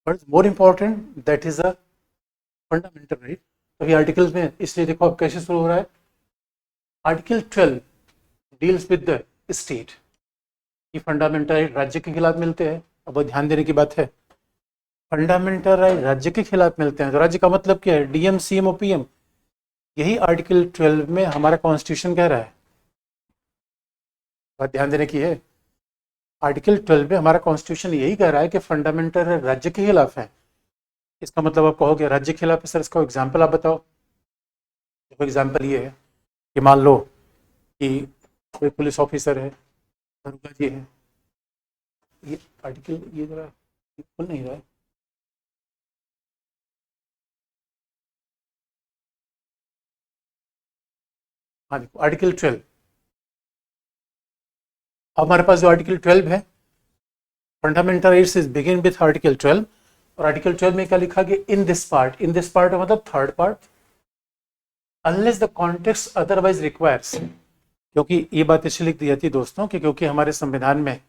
what is more important, that is a fundamental right. अभी आर्टिकल्स में, इसलिए देखो अब कैसे शुरू हो रहा है। Article 12 deals with the state. ये फंडामेंटल राइट राज्य के खिलाफ मिलते हैं। अब वो ध्यान देने की बात है, फंडामेंटल राइट राज्य के खिलाफ मिलते हैं तो राज्य का मतलब क्या है? डीएम सीएम और पीएम। यही आर्टिकल 12 में हमारा कॉन्स्टिट्यूशन कह रहा है। बात ध्यान देने की है, आर्टिकल 12 में हमारा कॉन्स्टिट्यूशन यही कह रहा है कि फंडामेंटल राज्य के खिलाफ है। इसका मतलब आप कहोगे राज्य के खिलाफ है सर, इसका एग्जाम्पल आप बताओ। देखो एग्जाम्पल ये है कि मान लो कि कोई पुलिस ऑफिसर है, दरोगा जी है। ये आर्टिकल ये जरा खुल नहीं रहा है। हाँ देखो आर्टिकल 12। अब हमारे पास जो आर्टिकल 12 है, fundamental rights is begin with article 12। और आर्टिकल 12 में क्या लिखा गया, इन दिस पार्ट मतलब third part, unless the context otherwise requires. क्योंकि ये बात इसलिए लिख दी जाती है दोस्तों कि क्योंकि हमारे संविधान में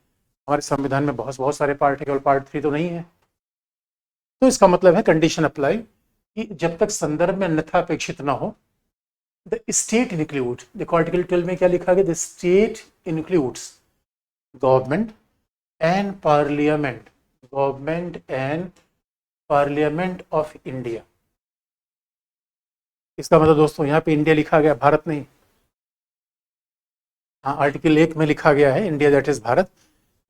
बहुत बहुत सारे पार्ट है, केवल पार्ट 3 तो नहीं है। तो इसका मतलब है कंडीशन अप्लाई कि जब तक संदर्भ में अन्यथा अपेक्षित ना हो, द स्टेट इंक्लूड, देखो आर्टिकल 12 में क्या लिखा गया, the state includes government and parliament, government and parliament of India. इसका मतलब दोस्तों यहाँ पे इंडिया लिखा गया, भारत नहीं। हाँ आर्टिकल 1 में लिखा गया है इंडिया दैट इज भारत,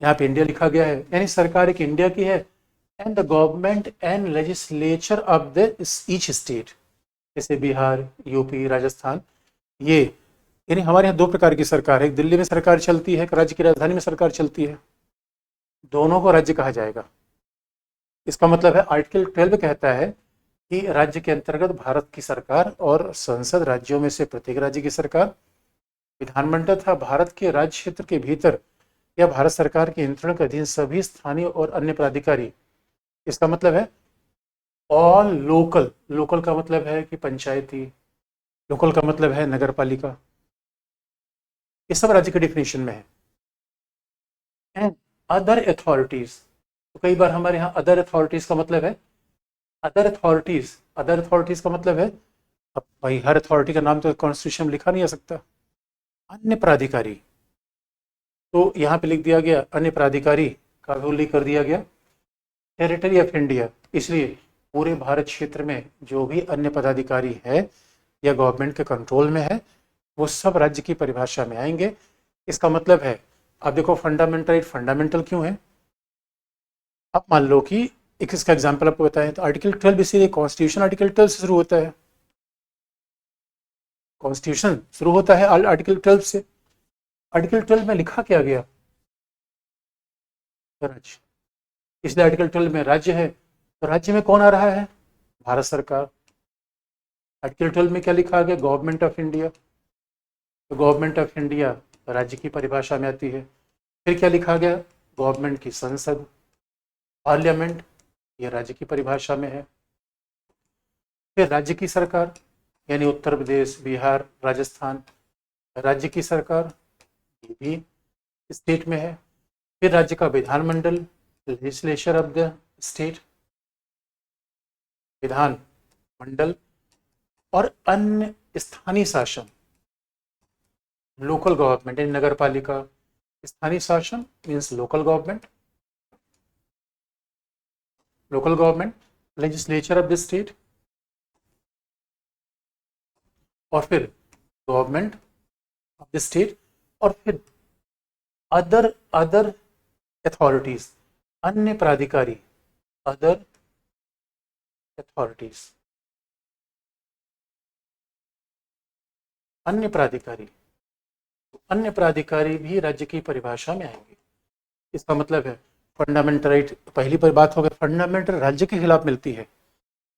यहाँ पे इंडिया लिखा गया है, यानी सरकार एक इंडिया की है। And the government and legislature of the each state, जैसे बिहार, यूपी, राजस्थान, ये यानी हमारे यहाँ दो प्रकार की सरकार है, एक दिल्ली में सरकार चलती है, एक राज्य की राजधानी में सरकार चलती है, दोनों को राज्य कहा जाएगा। इसका मतलब है आर्टिकल 12 कहता है कि राज्य के अंतर्गत भारत की सरकार और संसद राज्यों में से प्रत्येक राज्य की सरकार, विधानमंडल तथा भारत के राज्य क्षेत्र के भीतर या भारत सरकार के नियंत्रण के अधीन सभी स्थानीय और अन्य प्राधिकारी। इसका मतलब है ऑल लोकल, लोकल का मतलब है कि पंचायती, लोकल का मतलब है नगर पालिका, ये सब राज्य के डिफिनेशन में है। एंड अदर अथॉरिटीज, तो कई बार हमारे यहाँ अदर अथॉरिटीज का मतलब है, अदर अथॉरिटीज का मतलब है, अब भाई हर अथॉरिटी का नाम तो कॉन्स्टिट्यूशन में लिखा नहीं जा सकता, अन्य प्राधिकारी, तो यहाँ पे लिख दिया गया अन्य प्राधिकारी का भी उल्लेख कर दिया गया। टेरिटरी ऑफ इंडिया, इसलिए पूरे भारत क्षेत्र में जो भी अन्य पदाधिकारी है या गवर्नमेंट के कंट्रोल में है, वो सब राज्य की परिभाषा में आएंगे। इसका मतलब है, अब देखो फंडामेंटल राइट फंडामेंटल क्यों है। अब मान लो कि एक इसका एग्जांपल आपको बताएं, तो आर्टिकल 12 इसीलिए कॉन्स्टिट्यूशन आर्टिकल 12 से शुरू होता है, कॉन्स्टिट्यूशन शुरू होता है आर्टिकल 12 से। आर्टिकल 12 में लिखा क्या गया, राज्य, इसलिए आर्टिकल 12 में राज्य है, तो राज्य में कौन आ रहा है, भारत सरकार। आर्टिकल 12 में क्या लिखा गया, गवर्नमेंट ऑफ इंडिया, तो गवर्नमेंट ऑफ इंडिया राज्य की परिभाषा में आती है। फिर क्या लिखा गया, गवर्नमेंट की संसद, पार्लियामेंट, ये राज्य की परिभाषा में है। फिर राज्य की सरकार, यानी उत्तर प्रदेश, बिहार, राजस्थान, राज्य की सरकार, ये भी स्टेट में है। फिर राज्य का विधानमंडल, लेजिस्लेचर ऑफ द स्टेट, विधान मंडल, और अन्य स्थानीय शासन, लोकल गवर्नमेंट यानी नगर पालिका, स्थानीय शासन means local government, legislature of the state, और फिर गवर्नमेंट ऑफ द स्टेट, और फिर अदर अथॉरिटीज, अन्य प्राधिकारी, अदर अथॉरिटीज, अन्य प्राधिकारी, अन्य प्राधिकारी भी राज्य की परिभाषा में आएंगे। इसका मतलब है फंडामेंटल राइट, पहली पर बात हो गई फंडामेंटल राज्य के खिलाफ मिलती है।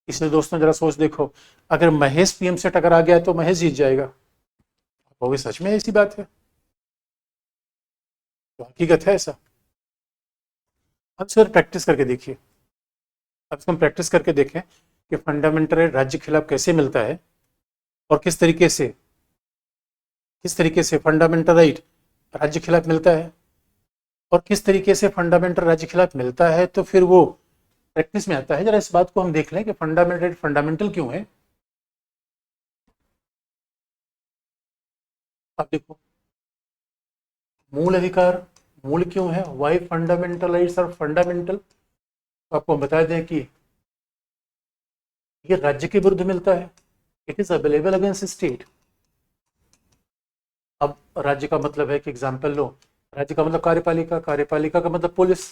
इसलिए दोस्तों जरा सोच देखो, अगर महेश पीएम से टकरा गया तो महेश जीत जाएगा, वो भी सच में ऐसी बात है, तो हकीकत है ऐसा। अब सर प्रैक्टिस करके देखिए, अब हम प्रैक्टिस करके देखें कि फंडामेंटल राइट राज्य के खिलाफ कैसे मिलता है, और किस तरीके से फंडामेंटल राइट राज्य के खिलाफ मिलता है, और किस तरीके से फंडामेंटल राज्य के खिलाफ मिलता है, तो फिर वो प्रैक्टिस में आता है। जरा इस बात को हम देख लें कि फंडामेंटल राइट फंडामेंटल क्यों है। अब देखो, मूल अधिकार मूल क्यों है, why fundamental rights are fundamental, तो आपको बता दें कि ये राज्य के विरुद्ध मिलता है, it is available against state. अब राज्य का मतलब है कि एग्जाम्पल लो, राज्य का मतलब कार्यपालिका, कार्यपालिका का मतलब पुलिस,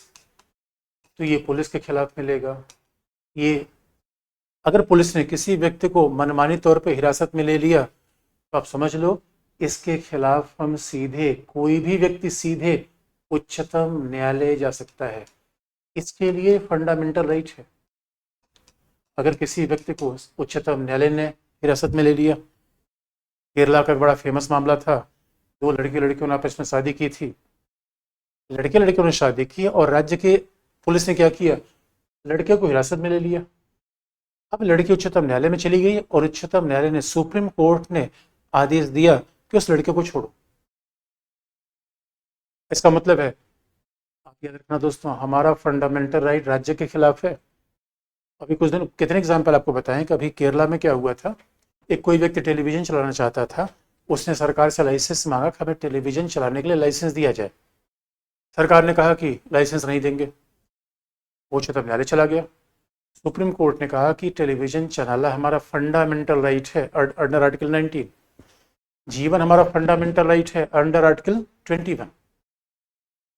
तो ये पुलिस के खिलाफ मिलेगा। ये अगर पुलिस ने किसी व्यक्ति को मनमानी तौर पर हिरासत में ले लिया, तो आप समझ लो इसके खिलाफ हम सीधे, कोई भी व्यक्ति सीधे उच्चतम न्यायालय जा सकता है। इसके लिए फंडामेंटल राइट है। अगर किसी व्यक्ति को उच्चतम न्यायालय ने हिरासत में ले लिया, केरला का एक बड़ा फेमस मामला था, दो लड़के लड़कियों ने आपस में शादी की थी, लड़के लड़कियों ने शादी की और राज्य के पुलिस ने क्या किया, लड़के को हिरासत में ले लिया। अब लड़की उच्चतम न्यायालय में चली गई और उच्चतम न्यायालय ने, सुप्रीम कोर्ट ने आदेश दिया कि उस लड़के को छोड़ो। इसका मतलब है, आप याद रखना दोस्तों, हमारा फंडामेंटल राइट राज्य के खिलाफ है। अभी कुछ दिन, कितने एग्जाम्पल आपको बताएं कि अभी केरला में क्या हुआ था। एक कोई व्यक्ति टेलीविजन चलाना चाहता था, उसने सरकार से लाइसेंस मांगा कि हमें टेलीविजन चलाने के लिए लाइसेंस दिया जाए। सरकार ने कहा कि लाइसेंस नहीं देंगे। वो उच्चतम न्यायालय चला गया। सुप्रीम कोर्ट ने कहा कि टेलीविजन चलाना हमारा फंडामेंटल राइट है अंडर आर्टिकल 19, जीवन हमारा फंडामेंटल राइट है अंडर आर्टिकल 21।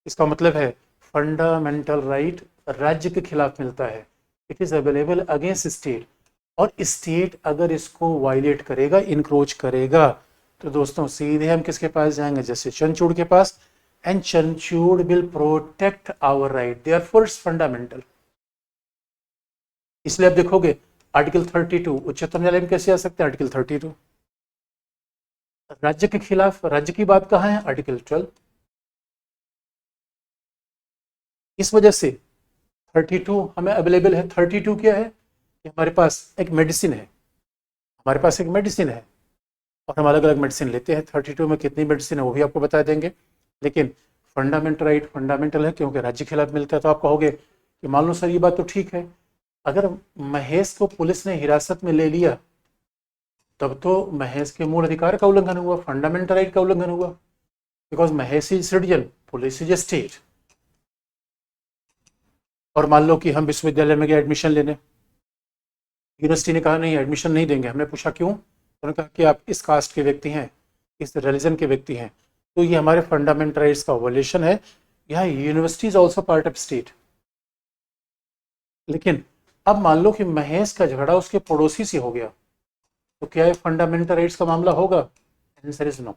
इसका मतलब है फंडामेंटल राइट राज्य के खिलाफ मिलता है, it is available against state, और स्टेट अगर इसको वायलेट करेगा, इनक्रोच करेगा, तो दोस्तों सीधे हम किसके पास जाएंगे, जस्टिस चंद्रचूड़ के पास, and Chandrachud will protect our right, therefore it's fundamental. इसलिए आप देखोगे आर्टिकल 32 उच्चतम न्यायालय में कैसे आ सकते हैं, आर्टिकल 32। राज्य के खिलाफ, राज्य की बात कहाँ है, आर्टिकल 12। इस वजह से 32 हमें अवेलेबल है। 32 क्या है कि हमारे पास एक मेडिसिन है, हमारे पास एक मेडिसिन है और हम अलग अलग मेडिसिन लेते हैं। 32 में कितनी मेडिसिन है वो भी आपको बता देंगे, लेकिन फंडामेंटल राइट फंडामेंटल है क्योंकि राज्य के खिलाफ मिलता है। तो आप कहोगे कि मान लो सर ये बात तो ठीक है, अगर महेश को पुलिस ने हिरासत में ले लिया तब तो महेश के मूल अधिकार का उल्लंघन हुआ, फंडामेंटल राइट का उल्लंघन हुआ, because Mahesh is citizen, police is a state. और मान लो कि हम विश्वविद्यालय में गए एडमिशन लेने, यूनिवर्सिटी ने कहा नहीं एडमिशन नहीं देंगे। हमने पूछा क्यों, उन्होंने कहा कि आप इस कास्ट के व्यक्ति हैं, इस रिलीजन के व्यक्ति हैं, तो ये हमारे फंडामेंटल राइट्स का वायलेशन है। यहाँ university is also part of state. लेकिन अब मान लो कि महेश का झगड़ा उसके पड़ोसी से हो गया, तो क्या ये फंडामेंटल राइट्स का मामला होगा, आंसर इज नो।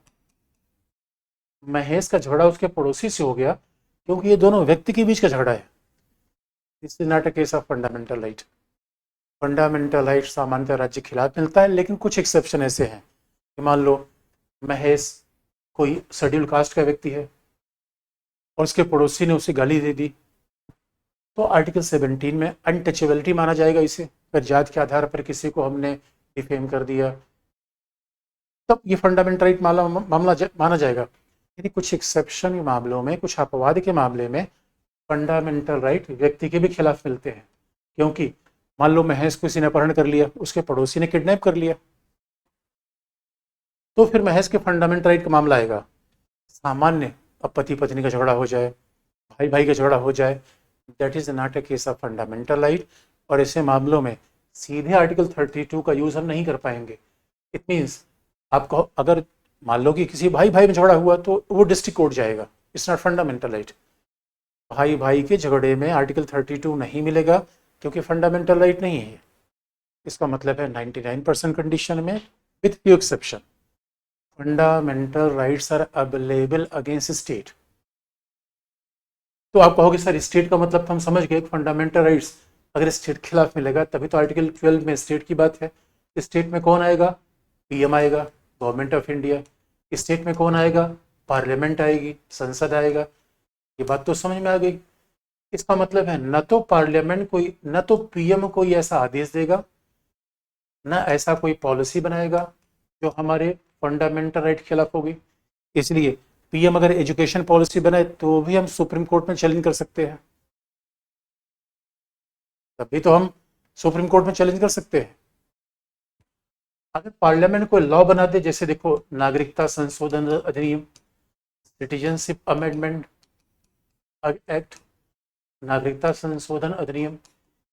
महेश का झगड़ा उसके पड़ोसी से हो गया क्योंकि ये दोनों व्यक्ति के बीच का झगड़ा है, this is not a case of fundamental right. Fundamental right सामान्यतः राज्य के खिलाफ मिलता है, लेकिन कुछ एक्सेप्शन ऐसे हैं कि मान लो महेश कोई शेड्यूल कास्ट का व्यक्ति है और उसके पड़ोसी ने उसे गाली दे दी, तो आर्टिकल 17 में अनटचेबिलिटी माना जाएगा इसे। अगर जात के आधार पर किसी को हमने डिफेम कर दिया तब ये फंडामेंटल राइट मामला माना जाएगा। यदि कुछ एक्सेप्शन के मामलों में, कुछ अपवाद के मामले में फंडामेंटल राइट व्यक्ति के भी खिलाफ मिलते हैं, क्योंकि मान लो महेश को किसी ने अपहरण कर लिया, उसके पड़ोसी ने किडनैप कर लिया, तो फिर महेश के फंडामेंटल राइट का मामला आएगा। सामान्य अब पति पत्नी का झगड़ा हो जाए, भाई भाई का झगड़ा हो जाए, that is not a case of fundamental right, और ऐसे मामलों में सीधे आर्टिकल 32 का यूज हम नहीं कर पाएंगे। इट मीन्स आपको अगर मान लो कि किसी भाई भाई में झगड़ा हुआ तो वो डिस्ट्रिक्ट कोर्ट जाएगा, इट्स नॉट फंडामेंटल राइट। भाई भाई के झगड़े में आर्टिकल 32 नहीं मिलेगा क्योंकि फंडामेंटल राइट नहीं है। इसका मतलब है 99% कंडीशन में with few exception fundamental rights are available against state. तो आप कहोगे सर स्टेट का मतलब तो हम समझ गए, फंडामेंटल राइट्स अगर स्टेट के खिलाफ मिलेगा तभी तो आर्टिकल 12 में स्टेट की बात है। स्टेट में कौन आएगा, पीएम आएगा, गवर्नमेंट ऑफ इंडिया। स्टेट में कौन आएगा, पार्लियामेंट आएगी, संसद आएगा। ये बात तो समझ में आ गई। इसका मतलब है न तो पार्लियामेंट कोई, न तो पीएम कोई ऐसा आदेश देगा, न ऐसा कोई पॉलिसी बनाएगा जो हमारे फंडामेंटल राइट के खिलाफ होगी। इसलिए पीएम अगर एजुकेशन पॉलिसी बनाए तो भी हम सुप्रीम कोर्ट में चैलेंज कर सकते हैं, तभी तो हम सुप्रीम कोर्ट में चैलेंज कर सकते हैं। अगर पार्लियामेंट कोई लॉ बना दे, जैसे देखो नागरिकता संशोधन अधिनियम, सिटीजनशिप अमेंडमेंट एक्ट, नागरिकता संशोधन अधिनियम,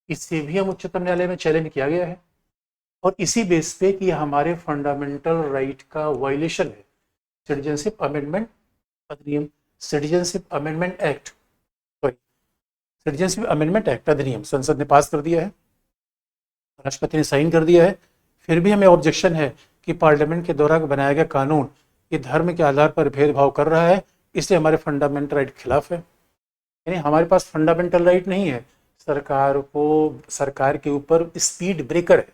इससे भी हम उच्चतम न्यायालय में चैलेंज किया गया है और इसी बेस पे कि हमारे फंडामेंटल राइट का वायलेशन है। सिटीजनशिप अमेंडमेंट अधिनियम, citizenship amendment act, sorry citizenship amendment act अधिनियम संसद ने पास कर दिया है, राष्ट्रपति ने साइन कर दिया है, फिर भी हमें ऑब्जेक्शन है कि पार्लियामेंट के द्वारा बनाया गया कानून ये धर्म के आधार पर भेदभाव कर रहा है इसलिए हमारे फंडामेंटल राइट के खिलाफ है। यानी हमारे पास फंडामेंटल राइट नहीं है, सरकार के ऊपर स्पीड ब्रेकर है,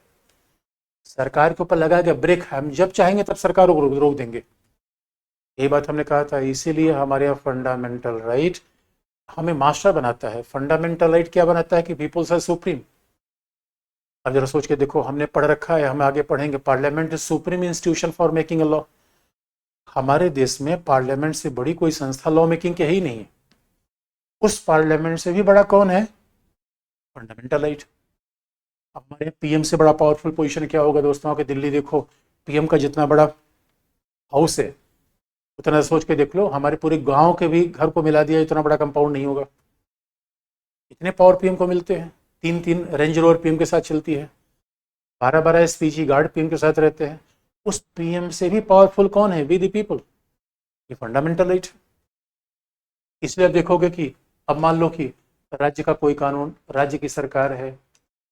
सरकार के ऊपर लगा गया ब्रेक, हम जब चाहेंगे तब सरकार को रोक देंगे। यही बात हमने कहा था, इसीलिए हमारे यहाँ फंडामेंटल राइट हमें मास्टर बनाता है। फंडामेंटल राइट क्या बनाता है कि पीपुल्स आर सुप्रीम। अब जरा सोच के देखो, हमने पढ़ रखा है, हम आगे पढ़ेंगे, parliament is supreme institution for making a law. हमारे देश में पार्लियामेंट से बड़ी कोई संस्था लॉ मेकिंग की ही नहीं है। उस पार्लियामेंट से भी बड़ा कौन है? Fundamental right. अब हमारे पीएम से बड़ा पावरफुल पोजीशन क्या होगा दोस्तों? कि दिल्ली देखो, पीएम का जितना बड़ा हाउस है उतना सोच के देख लो, हमारे पूरे गांव के भी घर को मिला दिया इतना बड़ा कंपाउंड नहीं होगा। इतने पावर पीएम को मिलते हैं, 3-3 रेंज रोवर पीएम के साथ चलती है, 12-12 एसपीजी गार्ड पीएम के साथ रहते हैं। उस पीएम से भी पावरफुल कौन है? We the people. ये फंडामेंटल राइट। इसलिए आप देखोगे कि अब मान लो कि राज्य का कोई कानून, राज्य की सरकार है,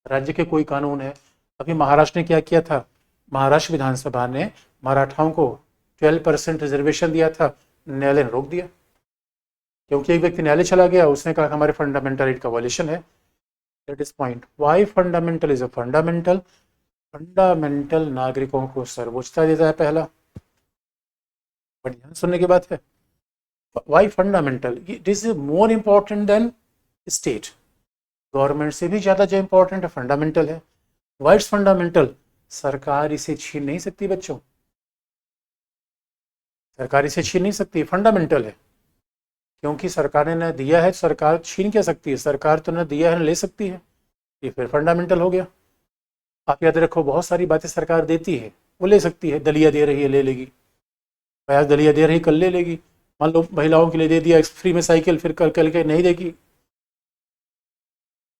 राज्य के कोई कानून है। अभी महाराष्ट्र ने क्या किया था? महाराष्ट्र विधानसभा ने मराठाओं को 12% रिजर्वेशन दिया था, न्यायालय ने रोक दिया, क्योंकि एक व्यक्ति न्यायालय चला गया, उसने कहा हमारे फंडामेंटल राइट का वायलेशन है। That is point why fundamental is a fundamental. Fundamental नागरिकों को सर्वोच्चता देता है, पहला। बट ध्यान सुनने की बात है, why fundamental, it is more important than state. Government से भी ज्यादा जो इंपॉर्टेंट है फंडामेंटल है। Why it's fundamental? सरकार इसे छीन नहीं सकती बच्चों, सरकार इसे छीन नहीं सकती, फंडामेंटल है। क्योंकि सरकार ने न दिया है, सरकार छीन क्या सकती है? सरकार तो न दिया है न ले सकती है, ये फिर फंडामेंटल हो गया। आप याद रखो, बहुत सारी बातें सरकार देती है, वो ले सकती है। दलिया दे रही है, ले लेगी। आज दलिया दे रही, कल ले लेगी। मान लो महिलाओं के लिए दे दिया फ्री में साइकिल, फिर कल के नहीं देगी।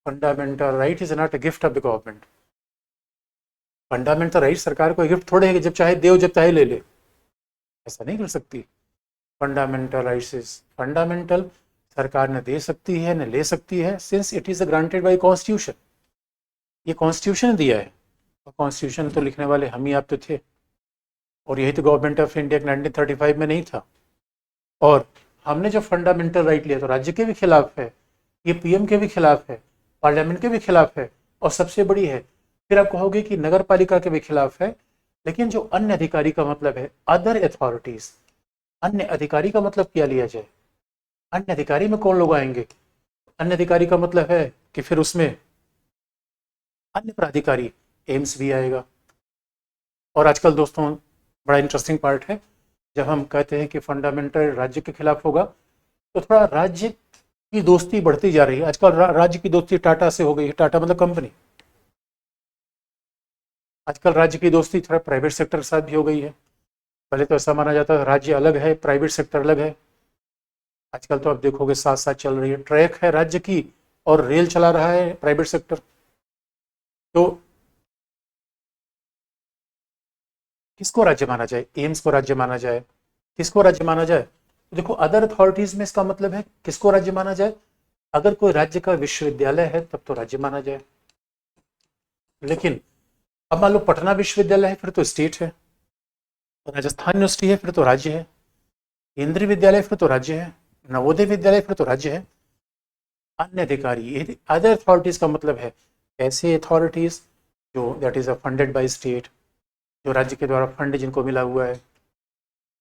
Fundamental right is not a gift of the government. Fundamental right सरकार को गिफ्ट थोड़े है कि जब चाहे दे, जब चाहे ले ले, ऐसा नहीं कर सकती। फंडामेंटल राइट्स इज फंडामेंटल, सरकार न दे सकती है न ले सकती है, since it is granted by constitution. ये कॉन्स्टिट्यूशन दिया है, और कॉन्स्टिट्यूशन तो लिखने वाले हम ही आप तो थे, और यही तो गवर्नमेंट ऑफ इंडिया 1935 में नहीं था। और हमने जो फंडामेंटल राइट लिया तो राज्य के भी खिलाफ है, ये पीएम के भी खिलाफ है, पार्लियामेंट के भी खिलाफ है, और सबसे बड़ी है, फिर आप कहोगे कि नगर पालिका के भी खिलाफ है। लेकिन जो अन्य अधिकारी का मतलब है, अदर अथॉरिटीज, अन्य अधिकारी का मतलब क्या लिया जाए? अन्य अधिकारी में कौन लोग आएंगे? अन्य अधिकारी का मतलब है कि फिर उसमें अन्य प्राधिकारी, एम्स भी आएगा। और आजकल दोस्तों बड़ा इंटरेस्टिंग पार्ट है, जब हम कहते हैं कि फंडामेंटल राज्य के खिलाफ होगा, तो थोड़ा राज्य की दोस्ती बढ़ती जा रही है। आजकल राज्य की दोस्ती टाटा से हो गई है, टाटा मतलब कंपनी। आजकल राज्य की दोस्ती थोड़ा प्राइवेट सेक्टर के साथ भी हो गई है। पहले तो ऐसा माना जाता है राज्य अलग है, प्राइवेट सेक्टर अलग है। आजकल तो आप देखोगे साथ साथ चल रही है, ट्रैक है राज्य की और रेल चला रहा है प्राइवेट सेक्टर। तो किसको राज्य माना जाए? एम्स को राज्य माना जाए? किसको राज्य माना जाए? तो देखो, अदर अथॉरिटीज में इसका मतलब है किसको राज्य माना जाए? अगर कोई राज्य का विश्वविद्यालय है तब तो राज्य माना जाए। लेकिन अब मान लो पटना विश्वविद्यालय है, फिर तो स्टेट है। राजस्थान यूनिवर्सिटी है, फिर तो राज्य है। केंद्रीय विद्यालय फिर तो राज्य है। नवोदय विद्यालय फिर तो राज्य है। अन्य अधिकारी, अदर अथॉरिटीज का मतलब है ऐसे अथॉरिटीज जो that is funded by state, जो राज्य के द्वारा फंड जिनको मिला हुआ है,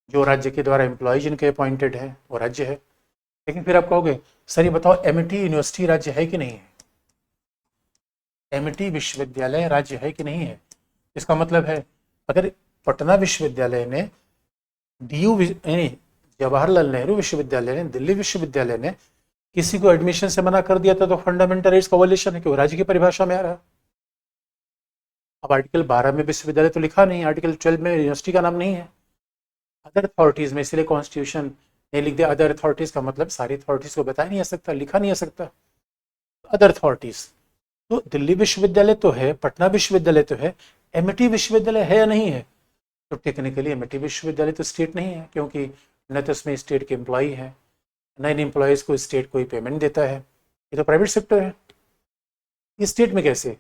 जो राज्य के द्वारा एम्प्लॉय जिनके अपॉइंटेड है, वो राज्य है। लेकिन फिर आप कहोगे सर ये बताओ, एमिटी यूनिवर्सिटी राज्य है कि नहीं है? एमिटी विश्वविद्यालय राज्य है कि नहीं है? इसका मतलब है अगर पटना विश्वविद्यालय ने डीयू यानी जवाहरलाल नेहरू विश्वविद्यालय ने, दिल्ली विश्वविद्यालय ने किसी को एडमिशन से मना कर दिया था, तो फंडामेंटल राइट्स का वायलेशन है, क्योंकि राज्य की परिभाषा में आ रहा है। अब आर्टिकल 12 में विश्वविद्यालय तो लिखा नहीं, आर्टिकल 12 में यूनिवर्सिटी का नाम नहीं है। अदर अथॉरिटीज में, इसलिए कॉन्स्टिट्यूशन ने लिख दिया अदर अथॉरिटीज का मतलब सारी अथॉरिटीज को बताया नहीं आ सकता, लिखा नहीं आ सकता। अदर अथॉरिटीज तो दिल्ली विश्वविद्यालय तो है, पटना विश्वविद्यालय तो है, एमिटी विश्वविद्यालय है या नहीं है? तो टेक्निकली एमिटी विश्वविद्यालय तो स्टेट नहीं है, क्योंकि न तो उसमें स्टेट के एम्प्लॉई है, न इन एम्प्लॉयज़ को स्टेट कोई पेमेंट देता है, ये तो प्राइवेट सेक्टर है, ये स्टेट में कैसे?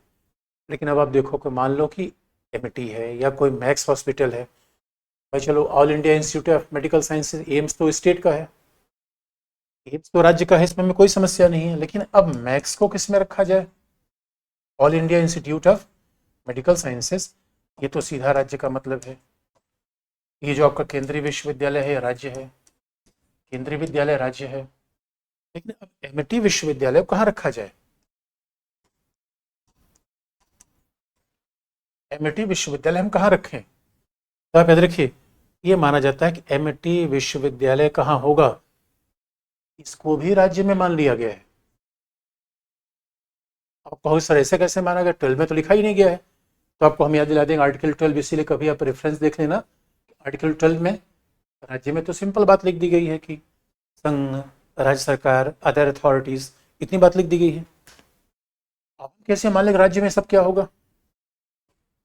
लेकिन अब आप देखो कि मान लो कि एमिटी है या कोई मैक्स हॉस्पिटल है, भाई चलो all India institute of medical sciences, AIIMS तो स्टेट का है, एम्स तो राज्य का है, इसमें कोई समस्या नहीं है, लेकिन अब मैक्स को किस में रखा जाए? All India institute of medical sciences, ये तो सीधा राज्य का मतलब है। ये जो आपका केंद्रीय विश्वविद्यालय है राज्य है, केंद्रीय विद्यालय राज्य है, लेकिन अब एमिटी विश्वविद्यालय को कहाँ रखा जाए? एमिटी विश्वविद्यालय हम कहाँ रखें? तो आप याद रखिए, ये माना जाता है कि एमिटी विश्वविद्यालय कहाँ होगा, इसको भी राज्य में मान लिया गया है। आप कहोगे सर ऐसे कैसे माना गया, 12 में तो लिखा ही नहीं गया है। तो आपको हम याद दिला देंगे आर्टिकल 12, इसीलिए कभी आप रेफरेंस देख लेना। आर्टिकल 12 में राज्य में तो सिंपल बात लिख दी गई है कि संघ, राज्य सरकार, अदर अथॉरिटीज, इतनी बात लिख दी गई है। अब कैसे मान लें राज्य में सब क्या होगा?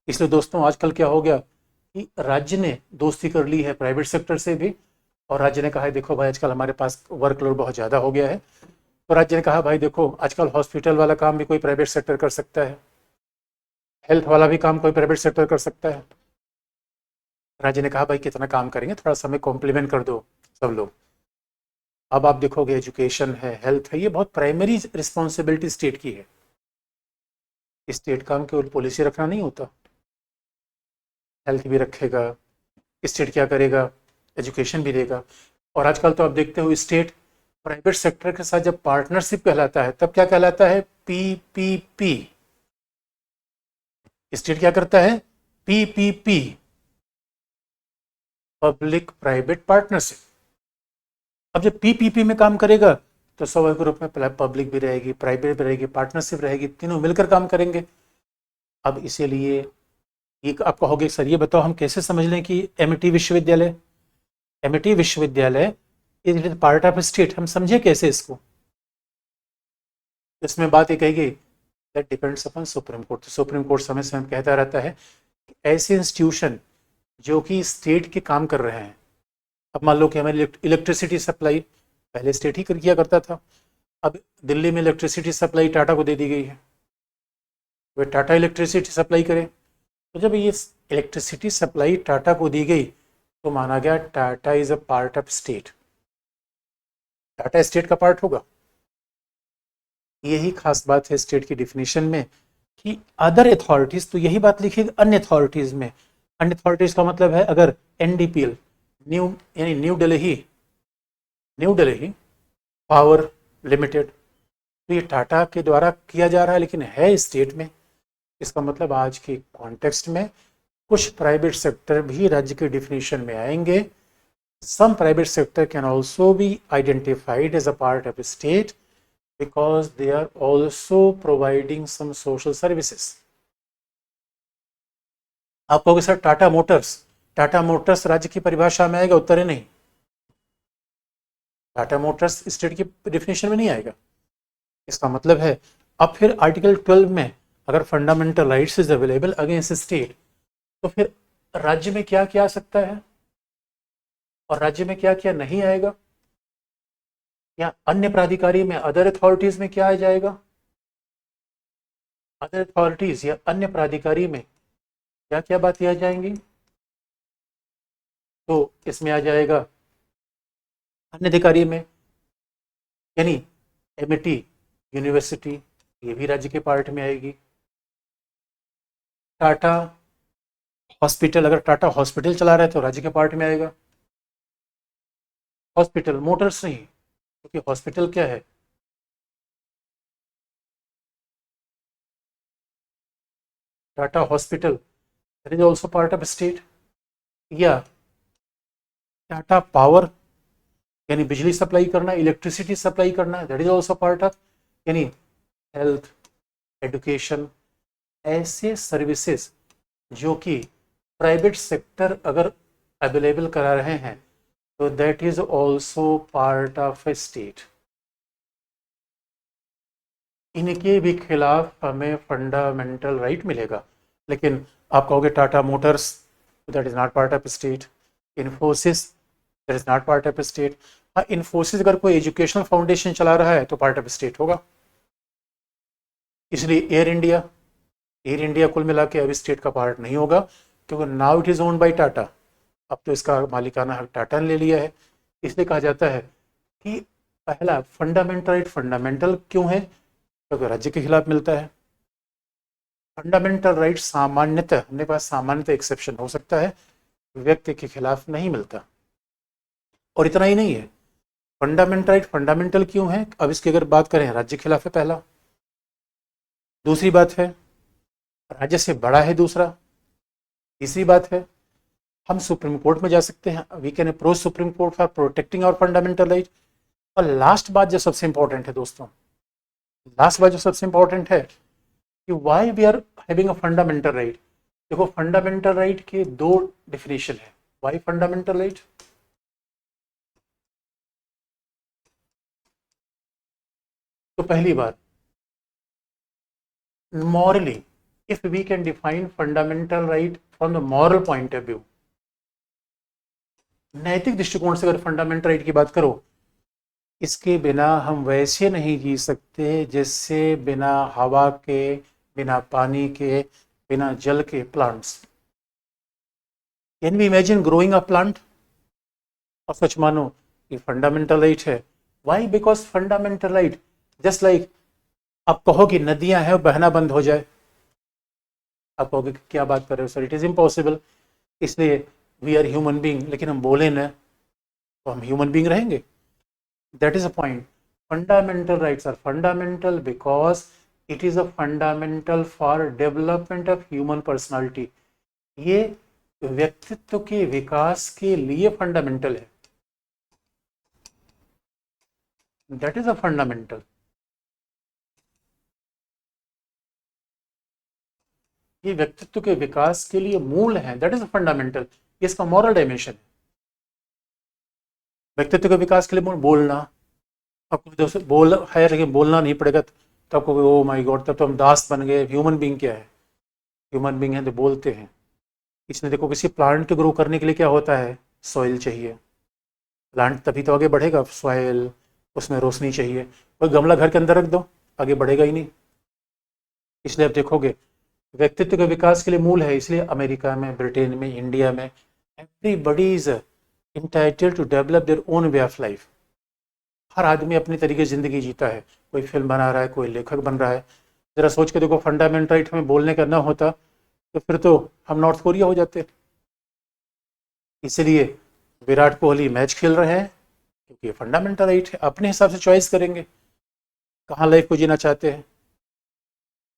इसलिए दोस्तों आजकल क्या हो गया कि राज्य ने दोस्ती कर ली है प्राइवेट सेक्टर से भी, और राज्य ने कहा है देखो भाई आजकल हमारे पास वर्कलोड बहुत ज़्यादा हो गया है, तो राज्य ने कहा भाई देखो आजकल हॉस्पिटल वाला काम भी कोई प्राइवेट सेक्टर कर सकता है, हेल्थ वाला भी काम कोई प्राइवेट सेक्टर कर सकता है। राज्य ने कहा भाई कितना काम करेंगे, थोड़ा समय कॉम्प्लीमेंट कर दो सब लोग। अब आप देखोगे एजुकेशन है, हेल्थ है, ये बहुत प्राइमरी रिस्पॉन्सिबिलिटी स्टेट की है। स्टेट काम केवल पॉलिसी रखना नहीं होता, हेल्थ भी रखेगा, स्टेट क्या करेगा, एजुकेशन भी देगा। और आजकल तो आप देखते हो स्टेट प्राइवेट सेक्टर के साथ जब पार्टनरशिप कहलाता है तब क्या कहलाता है? पीपीपी। स्टेट क्या करता है? PPP, public private partnership. अब जब पीपीपी में काम करेगा तो स्वाभाविक रूप में पब्लिक भी रहेगी, प्राइवेट भी रहेगी, पार्टनरशिप रहेगी, तीनों मिलकर काम करेंगे। अब इसीलिए एक आप कहोगे सर ये बताओ हम कैसे समझ लें कि एमिटी विश्वविद्यालय, एमिटी विश्वविद्यालय इज पार्ट ऑफ स्टेट, हम समझे कैसे इसको? इसमें बात ये कही गई that depends upon supreme court. Supreme court समय समय कहता रहता है कि ऐसे इंस्टीट्यूशन जो कि स्टेट के काम कर रहे हैं, अब मान लो कि हमारी इलेक्ट्रिसिटी सप्लाई पहले स्टेट ही किया करता था, अब दिल्ली में इलेक्ट्रिसिटी सप्लाई टाटा को दे दी गई है, वे टाटा इलेक्ट्रिसिटी सप्लाई करे। तो जब ये इलेक्ट्रिसिटी सप्लाई टाटा को दी गई तो माना गया Tata is a part of state, Tata state का पार्ट होगा। यही खास बात है स्टेट की डिफिनीशन में कि अदर अथॉरिटीज, तो यही बात लिखी अन्य अथॉरिटीज में। अन्य अथॉरिटीज का मतलब है अगर एनडीपीएल, न्यू यानी न्यू दिल्ली पावर लिमिटेड, तो ये टाटा के द्वारा किया जा रहा है लेकिन है स्टेट में। इसका मतलब आज के कॉन्टेक्स्ट में कुछ प्राइवेट सेक्टर भी राज्य के डिफिनीशन में आएंगे। Some private sector can also be identified as a part of state because they are also providing some social services. आप कहोगे सर टाटा मोटर्स राज्य की परिभाषा में आएगा? उत्तर है नहीं, टाटा मोटर्स स्टेट की डिफिनेशन में नहीं आएगा। इसका मतलब है अब फिर आर्टिकल 12 में अगर fundamental rights is available against state, तो फिर राज्य में क्या क्या आ सकता है और राज्य में क्या क्या नहीं आएगा, या अन्य प्राधिकारी में अदर अथॉरिटीज में क्या आ जाएगा? अदर अथॉरिटीज या अन्य प्राधिकारी में क्या क्या बातें आ जाएंगी? तो इसमें आ जाएगा अन्य अधिकारी में, यानी एमिटी यूनिवर्सिटी, ये भी राज्य के पार्ट में आएगी। टाटा हॉस्पिटल, अगर टाटा हॉस्पिटल चला रहा है तो राज्य के पार्ट में आएगा। हॉस्पिटल, मोटर्स नहीं, क्योंकि हॉस्पिटल क्या है? Tata hospital, that is also part of state. या टाटा पावर यानी बिजली सप्लाई करना, इलेक्ट्रिसिटी सप्लाई करना, that is also part of, यानी हेल्थ, एजुकेशन, ऐसे सर्विसेज जो कि प्राइवेट सेक्टर अगर अवेलेबल करा रहे हैं तो that is also part of A state. इनके भी खिलाफ हमें फंडामेंटल राइट मिलेगा। लेकिन आप कहोगे Tata Motors, that is not part of state. Infosys, that is not part of state. हाँ, इन्फोसिस अगर कोई एजुकेशनल फाउंडेशन चला रहा है तो पार्ट ऑफ स्टेट होगा। इसलिए एयर इंडिया कुल मिला के अभी स्टेट का पार्ट नहीं होगा, क्योंकि now it is owned by Tata. अब तो इसका मालिकाना हक टाटा ने ले लिया है। इसलिए कहा जाता है कि पहला फंडामेंटल राइट फंडामेंटल क्यों है? क्योंकि राज्य के खिलाफ मिलता है। फंडामेंटल राइट सामान्यतः, हमने पास सामान्यतः एक्सेप्शन हो सकता है, व्यक्ति के खिलाफ नहीं मिलता। और इतना ही नहीं है, फंडामेंटल राइट फंडामेंटल क्यों है? अब इसकी अगर बात करें, राज्य के खिलाफ है पहला। दूसरी बात है, राज्य से बड़ा है दूसरा। तीसरी बात है, हम सुप्रीम कोर्ट में जा सकते हैं, we can approach supreme court for protecting our fundamental right. और लास्ट बात जो सबसे इंपॉर्टेंट है दोस्तों, लास्ट बात जो सबसे इंपॉर्टेंट है कि why we are having a fundamental right. देखो फंडामेंटल राइट के दो डेफिनेशन है। Why fundamental right? तो पहली बात, morally, if we can define fundamental right from the moral point of view, नैतिक दृष्टिकोण से अगर फंडामेंटल राइट की बात करो, इसके बिना हम वैसे नहीं जी सकते जैसे बिना हवा के, बिना पानी के, बिना जल के plants. Can we imagine growing a plant? और सच मानो ये फंडामेंटल राइट है। Why? Because fundamental right just like, आप कहो कि नदियां हैं और बहना बंद हो जाए, आप कहोगे क्या बात कर रहे हो सर, इट इज इम्पॉसिबल। इसलिए वी आर ह्यूमन बींग, लेकिन हम बोले ना तो हम ह्यूमन बींग रहेंगे। That is a point. Fundamental rights are fundamental because it is a fundamental for development of human personality. ये व्यक्तित्व के विकास के लिए फंडामेंटल है। That is a fundamental. ये व्यक्तित्व के विकास के लिए मूल है। That is a fundamental. इसका मॉरल डायमेंशन है। व्यक्तित्व के विकास के लिए बोलना, आपको दोस्तों बोल है लेकिन बोलना नहीं पड़ेगा तो आपको ओ माय गॉड, तब तो हम दास बन गए। ह्यूमन बींग क्या है? ह्यूमन बींग है तो बोलते हैं। इसने देखो किसी प्लांट के ग्रो करने के लिए क्या होता है? सॉइल चाहिए। प्लांट तभी तो आगे बढ़ेगा, सॉइल, उसमें रोशनी चाहिए। कोई गमला घर के अंदर रख दो, आगे बढ़ेगा ही नहीं। इसलिए आप देखोगे व्यक्तित्व के विकास के लिए मूल है। इसलिए अमेरिका में, ब्रिटेन में, इंडिया में everybody is entitled to develop their own way of life. हर आदमी अपनी तरीके से ज़िंदगी जीता है। कोई फिल्म बना रहा है, कोई लेखक बन रहा है। ज़रा सोच के देखो, फंडामेंटल राइट हमें बोलने का ना होता तो फिर तो हम नॉर्थ कोरिया हो जाते। इसलिए विराट कोहली मैच खेल रहे हैं क्योंकि ये फंडामेंटल राइट है। अपने हिसाब से चॉइस करेंगे कहाँ लाइफ को जीना चाहते हैं।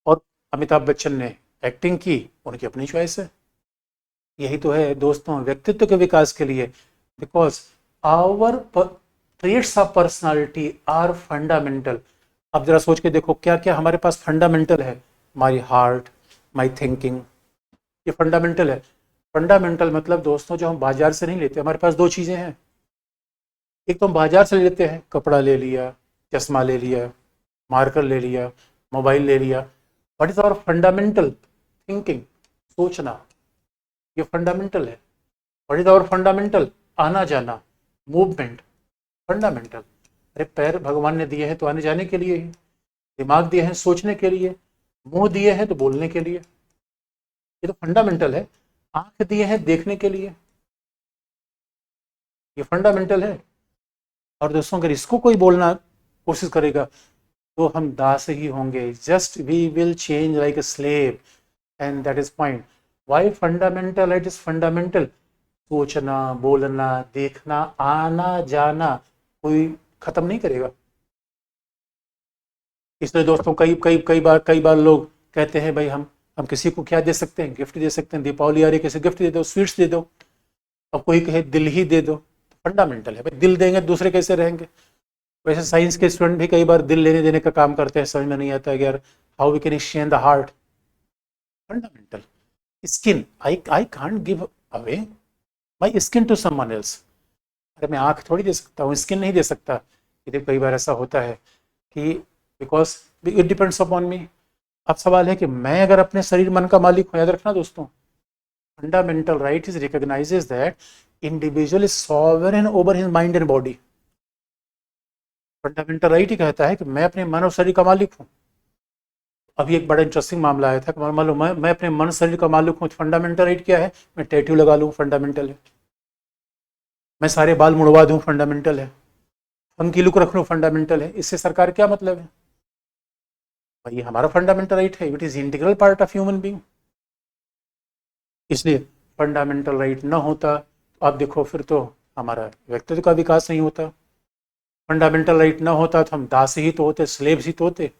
और अमिताभ बच्चन ने एक्टिंग की, उनकी अपनी चॉइस है। यही तो है दोस्तों व्यक्तित्व के विकास के लिए। Because our traits of personality are fundamental. अब जरा सोच के देखो क्या क्या हमारे पास फंडामेंटल है। माई हार्ट, माई थिंकिंग, ये फंडामेंटल है। फंडामेंटल मतलब दोस्तों जो हम बाजार से नहीं लेते। हमारे पास दो चीज़ें हैं। एक तो हम बाजार से लेते हैं, कपड़ा ले लिया, चश्मा ले लिया, मार्कर ले लिया, मोबाइल ले लिया। What is our fundamental? Thinking, सोचना, ये फंडामेंटल है। What is our fundamental? आना जाना, मूवमेंट, फंडामेंटल। अरे पैर भगवान ने दिए हैं तो आने जाने के लिए ही, दिमाग दिए हैं सोचने के लिए, मुंह दिए हैं तो बोलने के लिए, ये तो फंडामेंटल है। आंख दिए हैं देखने के लिए, ये फंडामेंटल है। और दोस्तों अगर इसको कोई बोलना कोशिश करेगा तो हम दास ही होंगे। Just we will change like a slave, and that is point. Why fundamental right is fundamental? सोचना, बोलना, देखना, आना जाना कोई खत्म नहीं करेगा। इसलिए दोस्तों कई बार लोग कहते हैं भाई हम किसी को क्या दे सकते हैं? गिफ्ट दे सकते हैं। दीपावली आ रही है, किसी गिफ्ट दे दो, स्वीट्स दे दो। अब कोई कहे दिल ही दे दो, तो फंडामेंटल है भाई, दिल देंगे दूसरे कैसे रहेंगे? वैसे साइंस के स्टूडेंट भी कई बार दिल लेने देने का काम करते हैं, समझ में नहीं आता है यार how we can exchange the heart. Fundamental. Skin, I can't give away my skin to someone else. अरे मैं आँख थोड़ी दे सकता हूँ, स्किन नहीं दे सकता। ये कई बार ऐसा होता है कि बिकॉज इट डिपेंड्स अपॉन मी। अब सवाल है कि मैं अगर अपने शरीर मन का मालिक हूँ, याद रखना दोस्तों, fundamental right is recognises that individual is sovereign over his mind and body. Fundamental right ही कहता है कि मैं अपने मन और शरीर का मालिक हूँ। अभी एक बड़ा इंटरेस्टिंग मामला आया था कि मान लो मैं अपने मन शरीर का मालिक हूँ। फंडामेंटल राइट क्या है? मैं टैटू लगा लूँ, फंडामेंटल है। मैं सारे बाल मुड़वा दूँ, फंडामेंटल है। फंकी लुक रख लो फंडामेंटल है, इससे सरकार क्या मतलब है? भाई हमारा फंडामेंटल राइट है, it is integral part of human being. इसलिए फंडामेंटल राइट ना होता तो आप देखो फिर तो हमारा व्यक्तित्व का विकास नहीं होता। फंडामेंटल राइट ना होता तो हम दास ही तो होते, स्लेव्स ही तो होते।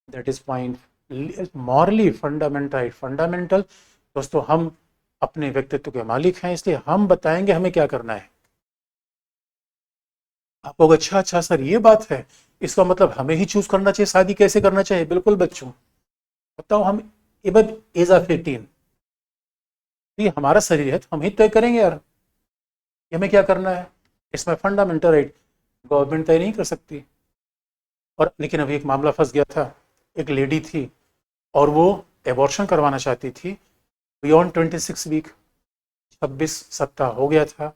That is point. Morally fundamental right, fundamental दोस्तों, हम अपने व्यक्तित्व के मालिक हैं, इसलिए हम बताएंगे हमें क्या करना है। आप लोग अच्छा अच्छा सर ये बात है, इसका मतलब हमें ही चूज करना चाहिए शादी कैसे करना चाहिए। बिल्कुल बच्चों, बताओ हम एबव एज ऑफ 18, ये हमारा शरीर है तो हम ही तय करेंगे यार कि हमें क्या करना है। इसमें फंडामेंटल राइट गवर्नमेंट तय नहीं कर सकती। और लेकिन अभी एक मामला फंस गया था, एक लेडी थी और वो एबॉर्शन करवाना चाहती थी बियॉन्ड 26 वीक, 26 सप्ताह हो गया था,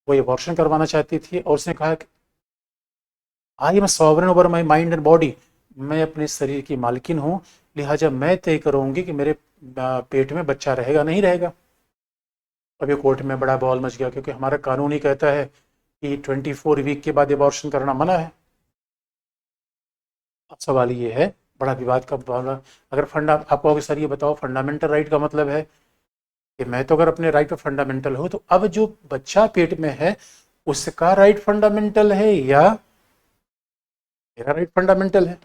वो एबॉर्शन करवाना चाहती थी और उसने कहा कि I am sovereign over my mind and body, मैं अपने शरीर की मालकिन हूँ, लिहाजा मैं तय करूँगी कि मेरे पेट में बच्चा रहेगा नहीं रहेगा। अभी कोर्ट में बड़ा बवाल मच गया क्योंकि हमारा कानून ही कहता है कि 24 वीक के बाद एबॉर्शन करना मना है। अब सवाल ये है, बड़ा विवाद का मामला, अगर फंडा आप कहोगे सर ये बताओ फंडामेंटल राइट का मतलब है कि मैं तो अगर अपने राइट पे फंडामेंटल हूँ तो अब जो बच्चा पेट में है उसका राइट फंडामेंटल है या मेरा राइट फंडामेंटल है?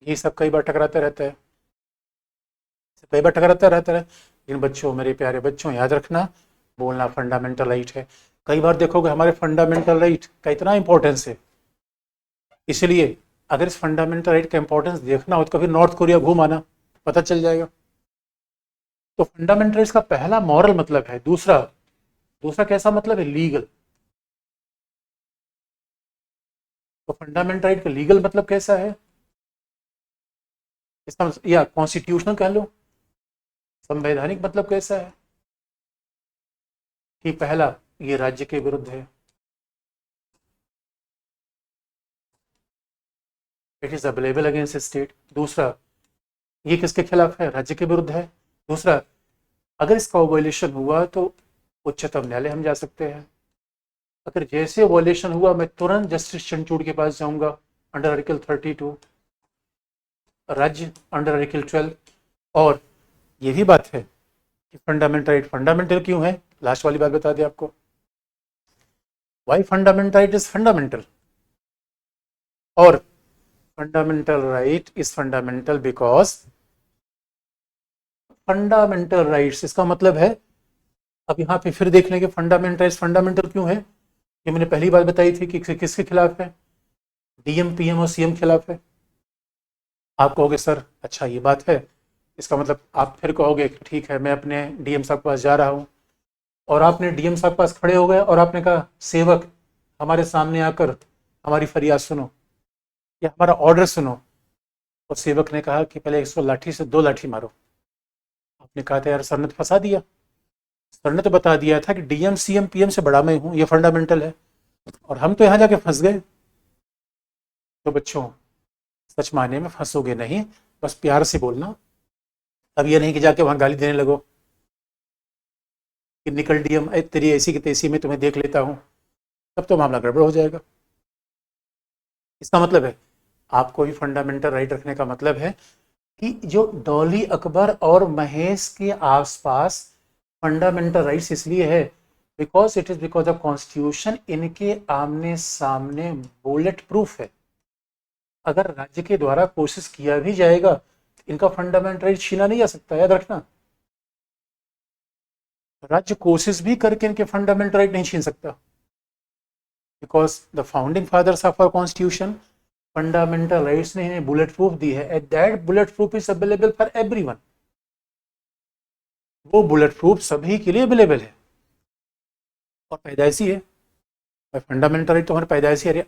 ये सब कई बार टकराता रहता है, कई बार टकराता रहता है। इन बच्चों, मेरे प्यारे बच्चों, याद रखना बोलना फंडामेंटल राइट है। कई बार देखोगे हमारे फंडामेंटल राइट का इतना इंपॉर्टेंस है, इसलिए अगर इस फंडामेंटल राइट का इंपॉर्टेंस देखना हो तो कभी नॉर्थ कोरिया घूम आना, पता चल जाएगा। तो फंडामेंटल राइट्स का पहला मॉरल मतलब है, दूसरा दूसरा कैसा मतलब है? लीगल। तो फंडामेंटल राइट का लीगल मतलब कैसा है? इसका या कॉन्स्टिट्यूशनल कह लो, संवैधानिक मतलब कैसा है कि पहला ये राज्य के विरुद्ध है, it is available against state. दूसरा, ये किसके खिलाफ है? राज्य के विरुद्ध है। दूसरा, अगर इसका वॉयलेशन हुआ तो उच्चतम न्यायालय हम जा सकते हैं। अगर जैसे वॉयलेशन हुआ मैं तुरंत जस्टिस चंचूड़ के पास जाऊंगा अंडर आर्टिकल 32, राज्य अंडर आर्टिकल 12। और ये भी बात है कि फंडामेंटल राइट फंडामेंटल क्यों है, लास्ट वाली बात बता दें आपको, why fundamental right is fundamental. और fundamental right is fundamental because fundamental rights, इसका मतलब है, अब यहाँ पे फिर देख लेंगे फंडामेंटल राइट्स फंडामेंटल क्यों है। ये मैंने पहली बात बताई थी कि किसके खिलाफ है? डीएम, पीएम और सीएम खिलाफ है। आप कहोगे सर अच्छा ये बात है, इसका मतलब आप फिर कहोगे कि ठीक है मैं अपने डीएम साहब के पास जा रहा हूँ, और आपने डीएम साहब के पास खड़े हो गए और आपने कहा सेवक हमारे सामने आकर हमारी फरियाद सुनो या हमारा ऑर्डर सुनो, और सेवक ने कहा कि पहले इसको लाठी से 2 लाठी मारो। आपने कहा था यार सर ने तो फंसा दिया, सर ने तो बता दिया था कि डीएम सीएम पीएम से बड़ा मैं हूँ, ये फंडामेंटल है, और हम तो यहाँ जाके फंस गए। तो बच्चों सच मायने में फंसोगे नहीं, बस प्यार से बोलना। अब ये नहीं कि जाके वहां गाली देने लगो कि निकल डीएम, तेरी ऐसी की तैसी में तुम्हें देख लेता हूं, तब तो मामला गड़बड़ हो जाएगा। इसका मतलब है आपको भी फंडामेंटल राइट रखने का मतलब है कि जो डॉली अकबर और महेश के आसपास फंडामेंटल राइट्स इसलिए है because it is because of constitution, इनके आमने सामने बुलेट प्रूफ है। अगर राज्य के द्वारा कोशिश किया भी जाएगा इनका फंडामेंटल राइट छीना नहीं जा सकता, याद रखना। राज्य कोशिश भी करके इनके फंडामेंटल राइट नहीं छीन सकता, because the founding fathers of our constitution fundamental rights ने इन्हें बुलेट प्रूफ दी है, at that bullet proof is available for everyone. वो बुलेट प्रूफ सभी के लिए अवेलेबल है और पैदाइशी है। फंडामेंटल राइट तो हमारे पैदाइशी है,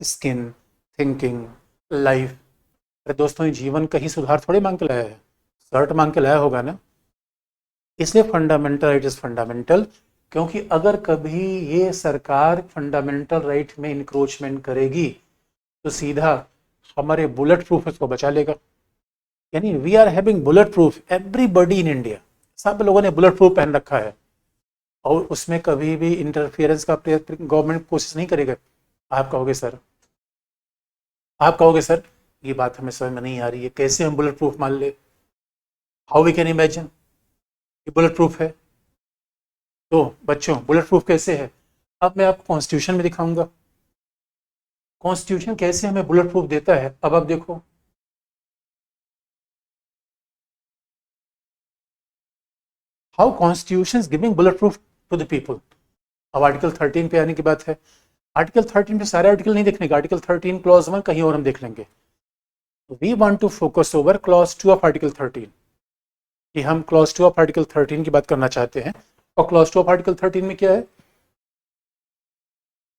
स्किन, थिंकिंग, लाइफ। अरे दोस्तों ये जीवन का ही सुधार थोड़ी मांग के लाया है, शर्ट मांग के लाया होगा ना। इसलिए फंडामेंटल राइट इज फंडामेंटल, क्योंकि अगर कभी ये सरकार फंडामेंटल राइट में इंक्रोचमेंट करेगी तो सीधा हमारे बुलेट प्रूफ इसको बचा लेगा। यानी we are having bullet proof, everybody in India, सब लोगों ने बुलेट प्रूफ पहन रखा है और उसमें कभी भी इंटरफियरेंस का गवर्नमेंट कोशिश नहीं करेगा। आप कहोगे सर, आप कहोगे सर ये बात हमें समझ में नहीं आ रही है, कैसे हम बुलेट प्रूफ मान ले, हाउ वी कैन इमेजिन कि बुलेट प्रूफ है। तो बच्चों बुलेट प्रूफ कैसे है, अब मैं आपको कॉन्स्टिट्यूशन में दिखाऊंगा कॉन्स्टिट्यूशन कैसे हमें बुलेट प्रूफ देता है। अब आप देखो, how constitution giving bullet proof to the people. अब आर्टिकल 13 पे आने की बात है। आर्टिकल 13 पे सारे आर्टिकल नहीं देखने का, आर्टिकल 13 क्लॉज 1 कहीं और हम देख लेंगे। We want to focus over clause 2 of article 13, कि हम क्लॉज 2 ऑफ आर्टिकल 13 की बात करना चाहते हैं। और क्लॉज 2 ऑफ आर्टिकल 13 में क्या है,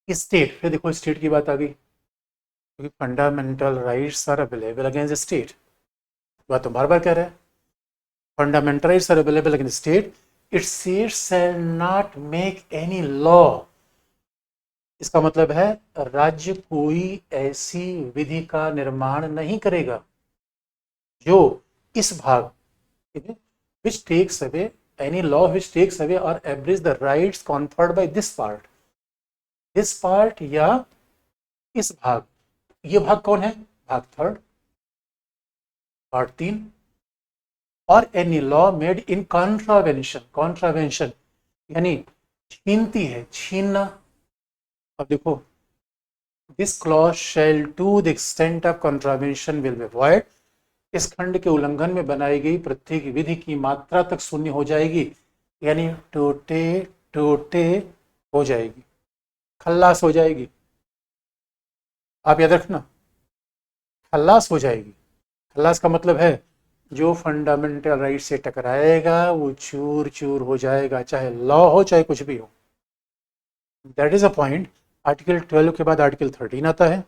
स्टेट। फिर देखो स्टेट की बात आ गई, क्योंकि fundamental rights are available against state, बात तो बार बार कह रहे हैं, fundamental rights are available against state, it state shall not make any law. इसका मतलब है राज्य कोई ऐसी विधि का निर्माण नहीं करेगा जो इस भाग, which takes away any law which takes away or abridges the rights conferred by this part या इस भाग। ये भाग कौन है, भाग 3 पार्ट 3। और any law made in contravention यानी छीनती है, छीनना। अब देखो, this clause shall to the extent of contravention will be void, इस खंड के उल्लंघन में बनाई गई प्रत्येक विधि की मात्रा तक शून्य हो जाएगी, यानी टोटे टोटे हो जाएगी, खल्लास हो जाएगी। आप याद रखना, खल्लास हो जाएगी। खल्लास का मतलब है जो फंडामेंटल राइट से टकराएगा वो चूर चूर हो जाएगा, चाहे लॉ हो चाहे कुछ भी हो। That is a point. Article 12 के बाद आर्टिकल 13 आता है,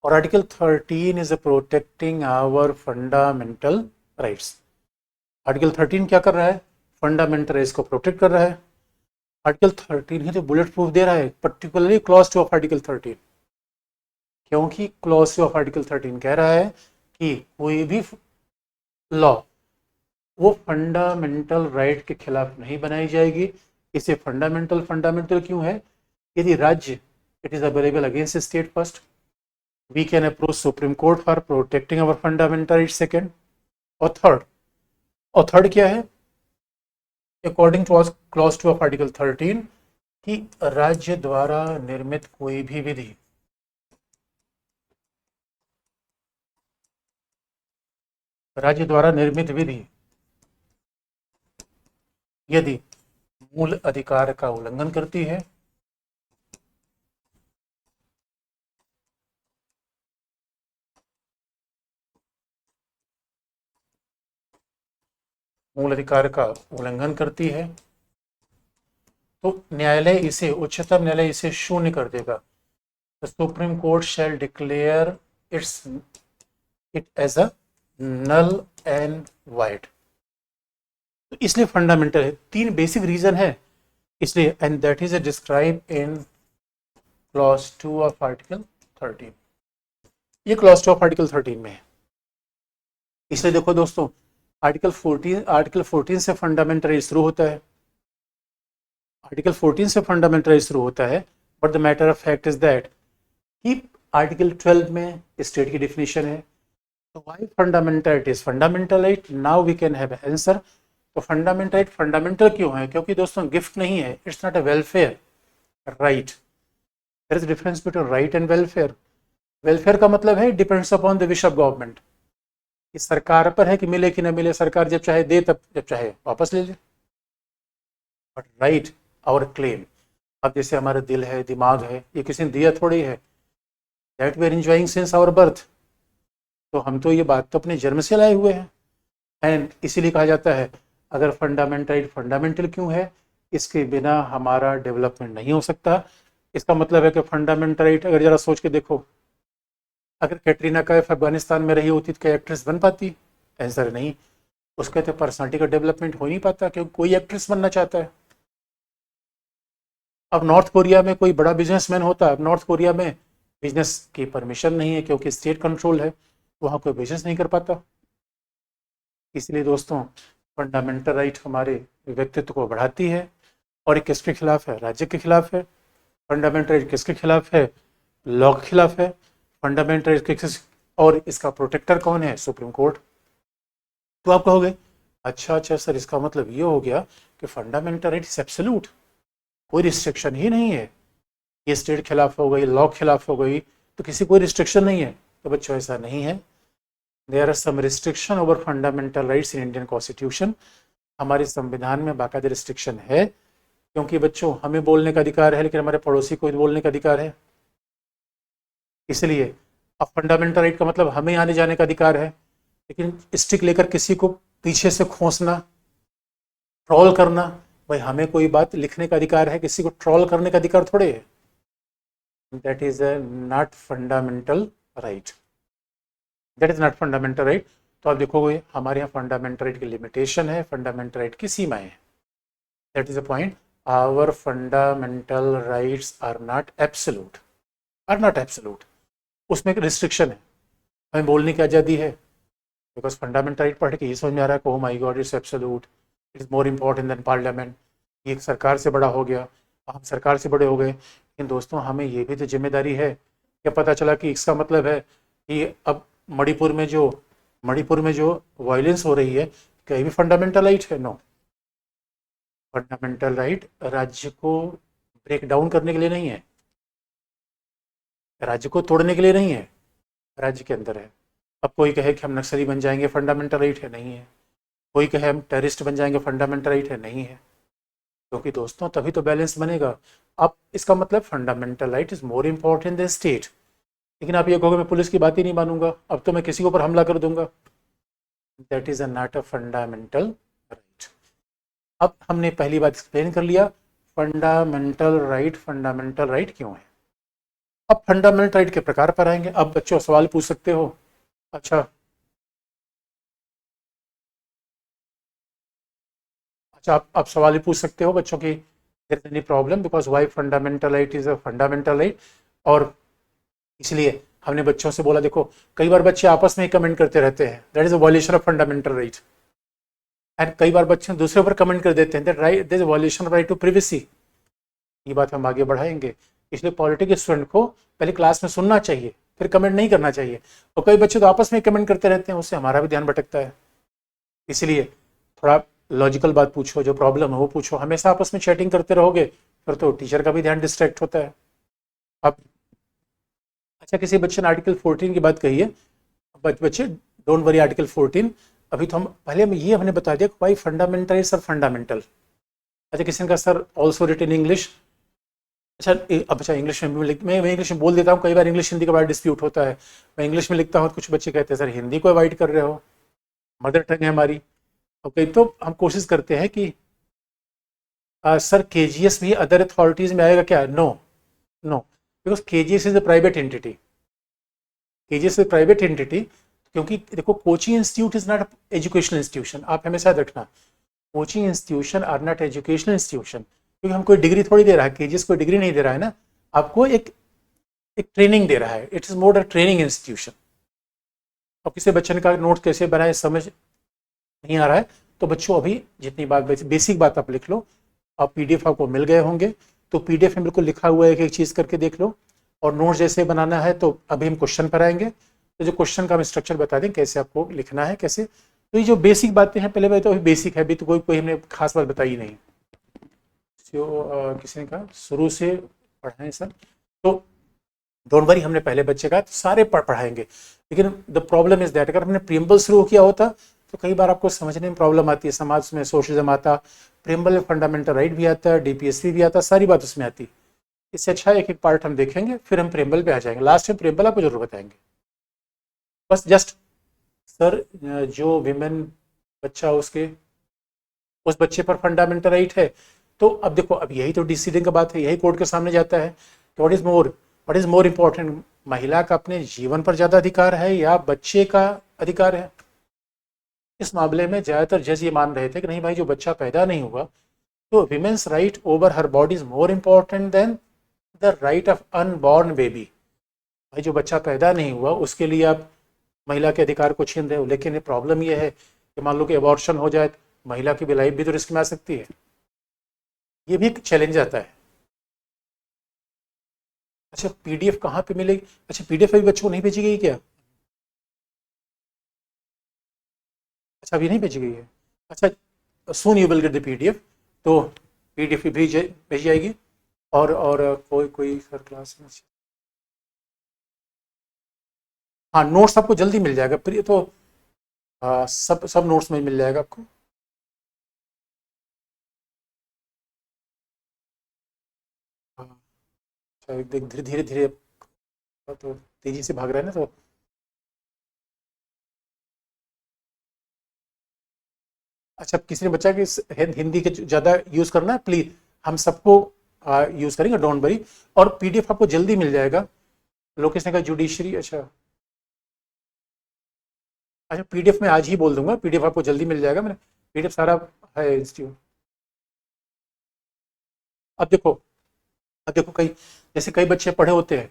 और article 13 is protecting our fundamental rights. Article 13 क्या कर रहा है, फंडामेंटल राइट्स को प्रोटेक्ट कर रहा है। आर्टिकल 13 ही तो बुलेट प्रूफ दे रहा है, पर्टिकुलरली क्लॉज 2 ऑफ आर्टिकल 13, क्योंकि क्लॉज 2 ऑफ आर्टिकल 13 कह रहा है कि कोई भी लॉ वो फंडामेंटल राइट के खिलाफ नहीं बनाई जाएगी। इसे फंडामेंटल क्यों है, यदि राज्य it is available against state first, we can approach Supreme Court for protecting our fundamental rights second, और थर्ड क्या है, according two clause 2 of article 13 कि राज्य द्वारा निर्मित कोई भी विधि यदि मूल अधिकार का उल्लंघन करती है, मूल अधिकार का उल्लंघन करती है, तो न्यायालय इसे, उच्चतम न्यायालय इसे शून्य कर देगा। The supreme court shall declare it as a null and void. तो इसलिए फंडामेंटल है, 3 बेसिक रीजन है इसलिए, and that is describe in clause 2 of article 13। ये क्लॉज 2 ऑफ आर्टिकल 13 में है। इसलिए देखो दोस्तों, आर्टिकल 14 से फंडामेंटल राइट शुरू होता है, आर्टिकल 14 से फंडामेंटल राइट शुरू होता है, but the matter of fact is that कि आर्टिकल 12 में स्टेट की डिफिनेशन है। तो why fundamental right is fundamental right, now we can have answer. तो फंडामेंटल राइट फंडामेंटल क्यों है, क्योंकि दोस्तों गिफ्ट नहीं है, it's not a welfare right. There is difference between right and welfare. Welfare का मतलब है depends upon the wish of government, इस सरकार पर है कि मिले कि न मिले, सरकार जब चाहे दे, तब जब चाहे वापस ले ले। बट राइट आवर क्लेम, अब जैसे हमारा दिल है, दिमाग है, ये किसी ने दिया थोड़ी है, that we are enjoying since our birth. तो हम तो ये बात तो अपने जन्म से लाए हुए हैं, एंड इसीलिए कहा जाता है अगर फंडामेंटल राइट फंडामेंटल क्यों है, इसके बिना हमारा डेवलपमेंट नहीं हो सकता। इसका मतलब है कि फंडामेंटल राइट, अगर जरा सोच के देखो, अगर कैटरीना कैफ अफगानिस्तान में रही होती तो क्या एक्ट्रेस बन पाती, आंसर नहीं। उसके तो पर्सनालिटी का डेवलपमेंट हो नहीं पाता, क्योंकि कोई एक्ट्रेस बनना चाहता है। अब नॉर्थ कोरिया में कोई बड़ा बिजनेसमैन होता है, अब नॉर्थ कोरिया में बिजनेस की परमिशन नहीं है क्योंकि स्टेट कंट्रोल है, वहाँ कोई बिजनेस नहीं कर पाता। इसलिए दोस्तों फंडामेंटल राइट हमारे व्यक्तित्व को बढ़ाती है, और एक किसके खिलाफ है, राज्य के खिलाफ है। फंडामेंटल राइट किसके खिलाफ है? लॉ के खिलाफ है। फंडामेंटल राइट किस, और इसका प्रोटेक्टर कौन है? Supreme court. तो आप कहोगे अच्छा अच्छा सर, इसका मतलब ये हो गया कि फंडामेंटल राइट इज एब्सोल्यूट, कोई रिस्ट्रिक्शन ही नहीं है, ये स्टेट खिलाफ हो गई, लॉ खिलाफ हो गई, तो किसी कोई रिस्ट्रिक्शन नहीं है। तो बच्चों ऐसा नहीं है, there are some restriction over fundamental rights in Indian constitution. हमारे संविधान में बाकायदा रिस्ट्रिक्शन है, क्योंकि बच्चों हमें बोलने का अधिकार है, लेकिन हमारे पड़ोसी को बोलने का अधिकार है। इसलिए अब फंडामेंटल राइट का मतलब हमें आने जाने का अधिकार है, लेकिन स्टिक लेकर किसी को पीछे से खोसना, ट्रोल करना, भाई हमें कोई बात लिखने का अधिकार है, किसी को ट्रोल करने का अधिकार थोड़े है। That is not fundamental right, that is not fundamental right. तो आप देखोगे हमारे यहाँ फंडामेंटल राइट की लिमिटेशन है, फंडामेंटल राइट की सीमाएं हैं। That is a point, our fundamental rights are not absolute, are not absolute. उसमें एक रिस्ट्रिक्शन है, हमें बोलने की आज़ादी है, बिकॉज फंडामेंटल राइट पढ़ के ये समझ में आ रहा है कि oh my God it's absolute, it is more important than parliament. ये एक सरकार से बड़ा हो गया, हम सरकार से बड़े हो गए। लेकिन दोस्तों हमें ये भी तो जिम्मेदारी है। क्या पता चला कि इसका मतलब है कि अब मणिपुर में जो वायलेंस हो रही है, क्या ये भी फंडामेंटल राइट है? नो, फंडामेंटल राइट राज्य को ब्रेक डाउन करने के लिए नहीं है, राज्य को तोड़ने के लिए नहीं है, राज्य के अंदर है। अब कोई कहे कि हम नक्सली बन जाएंगे, फंडामेंटल राइट है? नहीं है। कोई कहे हम टेररिस्ट बन जाएंगे, फंडामेंटल राइट है? नहीं है। क्योंकि दोस्तों तभी तो बैलेंस बनेगा। अब इसका मतलब fundamental right is more important then state. लेकिन आप ये कहोगे मैं पुलिस की बात ही नहीं मानूंगा, अब तो मैं किसी के ऊपर हमला कर दूंगा। That is not a fundamental right. अब हमने पहली बात एक्सप्लेन कर लिया, फंडामेंटल राइट क्यों है। अब फंडामेंटल राइट के प्रकार पर आएंगे। अब बच्चों सवाल पूछ सकते हो, अच्छा अच्छा आप सवाल ही पूछ सकते हो बच्चों की, there is any problem because why fundamental right is a fundamental right. और इसलिए हमने बच्चों से बोला, देखो कई बार बच्चे आपस में ही कमेंट करते रहते हैं, that is a violation of fundamental right. And कई बार बच्चे दूसरे पर कमेंट कर देते हैं, that right this violation of right to privacy. ये बात हम आगे बढ़ाएंगे। इसलिए पॉलिटिक्स स्टूडेंट को पहले क्लास में सुनना चाहिए, फिर कमेंट नहीं करना चाहिए। और कई बच्चे तो आपस में कमेंट करते रहते हैं, उससे हमारा भी ध्यान भटकता है। इसलिए थोड़ा लॉजिकल बात पूछो, जो प्रॉब्लम है वो पूछो। हमेशा आपस में चैटिंग करते रहोगे फिर तो टीचर का भी ध्यान डिस्ट्रैक्ट होता है। अब अच्छा, किसी बच्चे ने आर्टिकल 14 की बात कही है, बच्चे डोंट वरी, आर्टिकल 14 अभी तो हम पहले हम ये हमने बता दिया भाई फंडामेंटल है सर, फंडामेंटल। अच्छा किसी ने कहा सर ऑल्सो रिटन इंग्लिश। अच्छा अब अच्छा इंग्लिश में भी मैं इंग्लिश में बोल देता हूँ, कई बार इंग्लिश हिंदी का बड़ा डिस्प्यूट होता है। मैं इंग्लिश में लिखता हूँ तो कुछ बच्चे कहते हैं सर हिंदी को अवॉइड कर रहे हो, मदर टंग है हमारी। ओके तो हम कोशिश करते हैं कि सर केजीएस भी अदर अथॉरिटीज में आएगा क्या? No no, because KGS is a private entity, KGS is private entity. क्योंकि देखो coaching institute is not educational institution, आप हमेशा याद रखना, coaching institution are not educational institution. क्योंकि हम कोई डिग्री थोड़ी दे रहा है, केजीएस कोई डिग्री नहीं दे रहा है ना, आपको एक एक ट्रेनिंग दे रहा है, it is more a training institution. और किसी बच्चे का नोट कैसे बनाए समझ नहीं आ रहा है, तो बच्चों अभी जितनी बात बेसिक बात आप लिख लो। आप पीडीएफ आपको मिल गए होंगे, तो पीडीएफ में बिल्कुल लिखा हुआ है, एक एक चीज़ करके देख लो। और नोट जैसे बनाना है तो अभी हम क्वेश्चन पर आएंगे, तो जो क्वेश्चन का हम स्ट्रक्चर बता दें कैसे आपको लिखना है कैसे। तो ये जो बेसिक बातें हैं पहले तो अभी बेसिक है, अभी तो कोई हमने खास बात बताई नहीं। जो किसी ने कहा शुरू से पढ़ाएं सर, तो डोंट वरी, हमने पहले बच्चे का तो सारे पढ़ाएंगे। लेकिन द प्रॉब्लम इज दैट अगर हमने प्रीम्बल शुरू किया होता तो कई बार आपको समझने में प्रॉब्लम आती है, समाज में सोशलिज्म आता, प्रीम्बल में फंडामेंटल राइट भी आता है, डीपीएसपी भी आता, सारी बात उसमें आती। इससे अच्छा एक एक पार्ट हम देखेंगे, फिर हम प्रीम्बल पे आ जाएंगे, लास्ट में प्रीम्बल आपको जरूर बताएंगे। बस जस्ट सर जो विमेन बच्चा उस बच्चे पर फंडामेंटल राइट है, तो अब देखो अब यही तो डिसीजन का बात है, यही कोर्ट के सामने जाता है कि व्हाट इज मोर इम्पोर्टेंट, महिला का अपने जीवन पर ज्यादा अधिकार है या बच्चे का अधिकार है। इस मामले में ज्यादातर जज ये मान रहे थे कि नहीं भाई, जो बच्चा पैदा नहीं हुआ तो women's right over her body is more important then the right of unborn baby. भाई जो बच्चा पैदा नहीं हुआ उसके लिए आप महिला के अधिकार को छीन रहे हो। लेकिन प्रॉब्लम ये है कि मान लो कि अबॉर्शन हो जाए, महिला की भी लाइफ भी तो रिस्क में आ सकती है, ये भी एक चैलेंज आता है। अच्छा पीडीएफ कहाँ पे मिलेगी? अच्छा पीडीएफ अभी बच्चों को नहीं भेजी गई क्या? अच्छा अभी नहीं भेजी गई है। अच्छा soon you will get the PDF. तो पीडीएफ भेजी जाएगी। और कोई कोई सर क्लास में। हाँ नोट्स आपको जल्दी मिल जाएगा फिर ये तो। सब सब नोट्स में मिल जाएगा आपको। हाँ अच्छा धीरे धीरे धीरे तो तेजी से भाग रहा है ना तो। अच्छा किसी ने बच्चा कि हिंदी के ज़्यादा यूज़ करना है प्लीज़। हम सबको यूज़ करेंगे डोंट वरी। और पीडीएफ आपको जल्दी मिल जाएगा। लोकेश ने कहा जुडिशरी। अच्छा अच्छा पीडीएफ में आज ही बोल दूंगा पीडीएफ आपको जल्दी मिल जाएगा। मैंने पीडीएफ सारा है इंस्टीट्यूट। अब देखो अब देखो कई जैसे कई बच्चे पढ़े होते हैं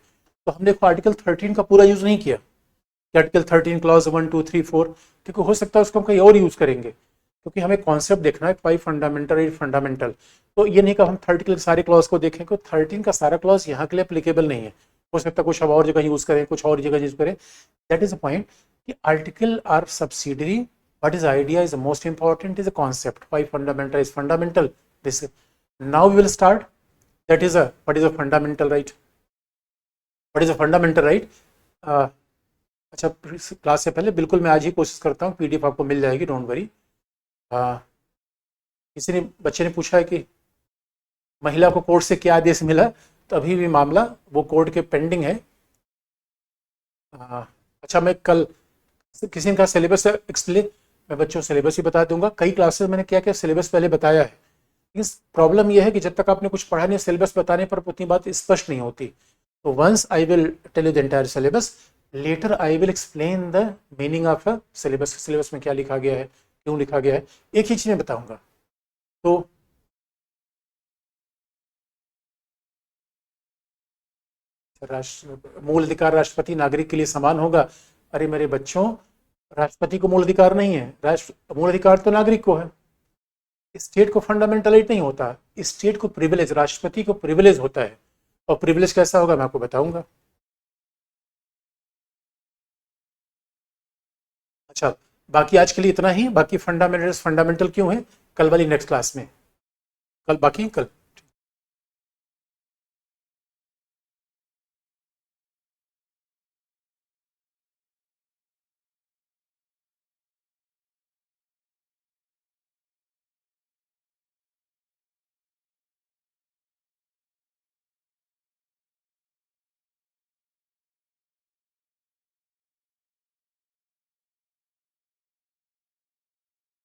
तो हमने देखो आर्टिकल 13 का पूरा यूज़ नहीं किया कि आर्टिकल 13 क्लॉज 1 2 3 4। क्योंकि हो सकता है उसको हम कहीं और यूज़ करेंगे क्योंकि हमें कॉन्सेप्ट देखना है 5 फंडामेंटल 8 फंडामेंटल। तो ये नहीं कि हम 30 के सारे क्लॉज को देखें क्योंकि 13 का सारा क्लॉज यहाँ के लिए अप्लीकेबल नहीं है। हो सकता है कुछ अब और जगह यूज़ करें कुछ और जगह यूज़ करें। दैट इज अ पॉइंट कि article are subsidiary. what is idea is the most important is a concept 5 fundamental is fundamental this now we will start that is a what is a fundamental right what is a fundamental right। अच्छा क्लास से पहले बिल्कुल मैं आज ही कोशिश करता हूँ पीडीएफ आपको मिल जाएगी डोंट वरी। किसी ने बच्चे ने पूछा है कि महिला को कोर्ट से क्या आदेश मिला। तो अभी भी मामला वो कोर्ट के पेंडिंग है। अच्छा मैं कल किसी ने कहा सिलेबस एक्सप्लेन। मैं बच्चों को सिलेबस ही बता दूंगा कई क्लासेस मैंने क्या क्या सिलेबस पहले बताया है। इस प्रॉब्लम यह है कि जब तक आपने कुछ पढ़ा नहीं सिलेबस बताने पर उतनी बात स्पष्ट नहीं होती। तो once I will tell you the entire syllabus later I will explain the meaning of a syllabus. Syllabus में क्या लिखा गया है क्यों लिखा गया है एक ही चीज में बताऊंगा। तो राष्ट्र मूल अधिकार राष्ट्रपति नागरिक के लिए समान होगा। अरे मेरे बच्चों राष्ट्रपति को मूल अधिकार नहीं है। राष्ट्र मूल अधिकार तो नागरिक को है। स्टेट को फंडामेंटल राइट नहीं होता। स्टेट को प्रिविलेज राष्ट्रपति को प्रिविलेज होता है। और प्रिविलेज कैसा होगा मैं आपको बताऊंगा। अच्छा बाकी आज के लिए इतना ही। बाकी फंडामेंटल फंडामेंटल क्यों है कल वाली नेक्स्ट क्लास में। कल बाकी कल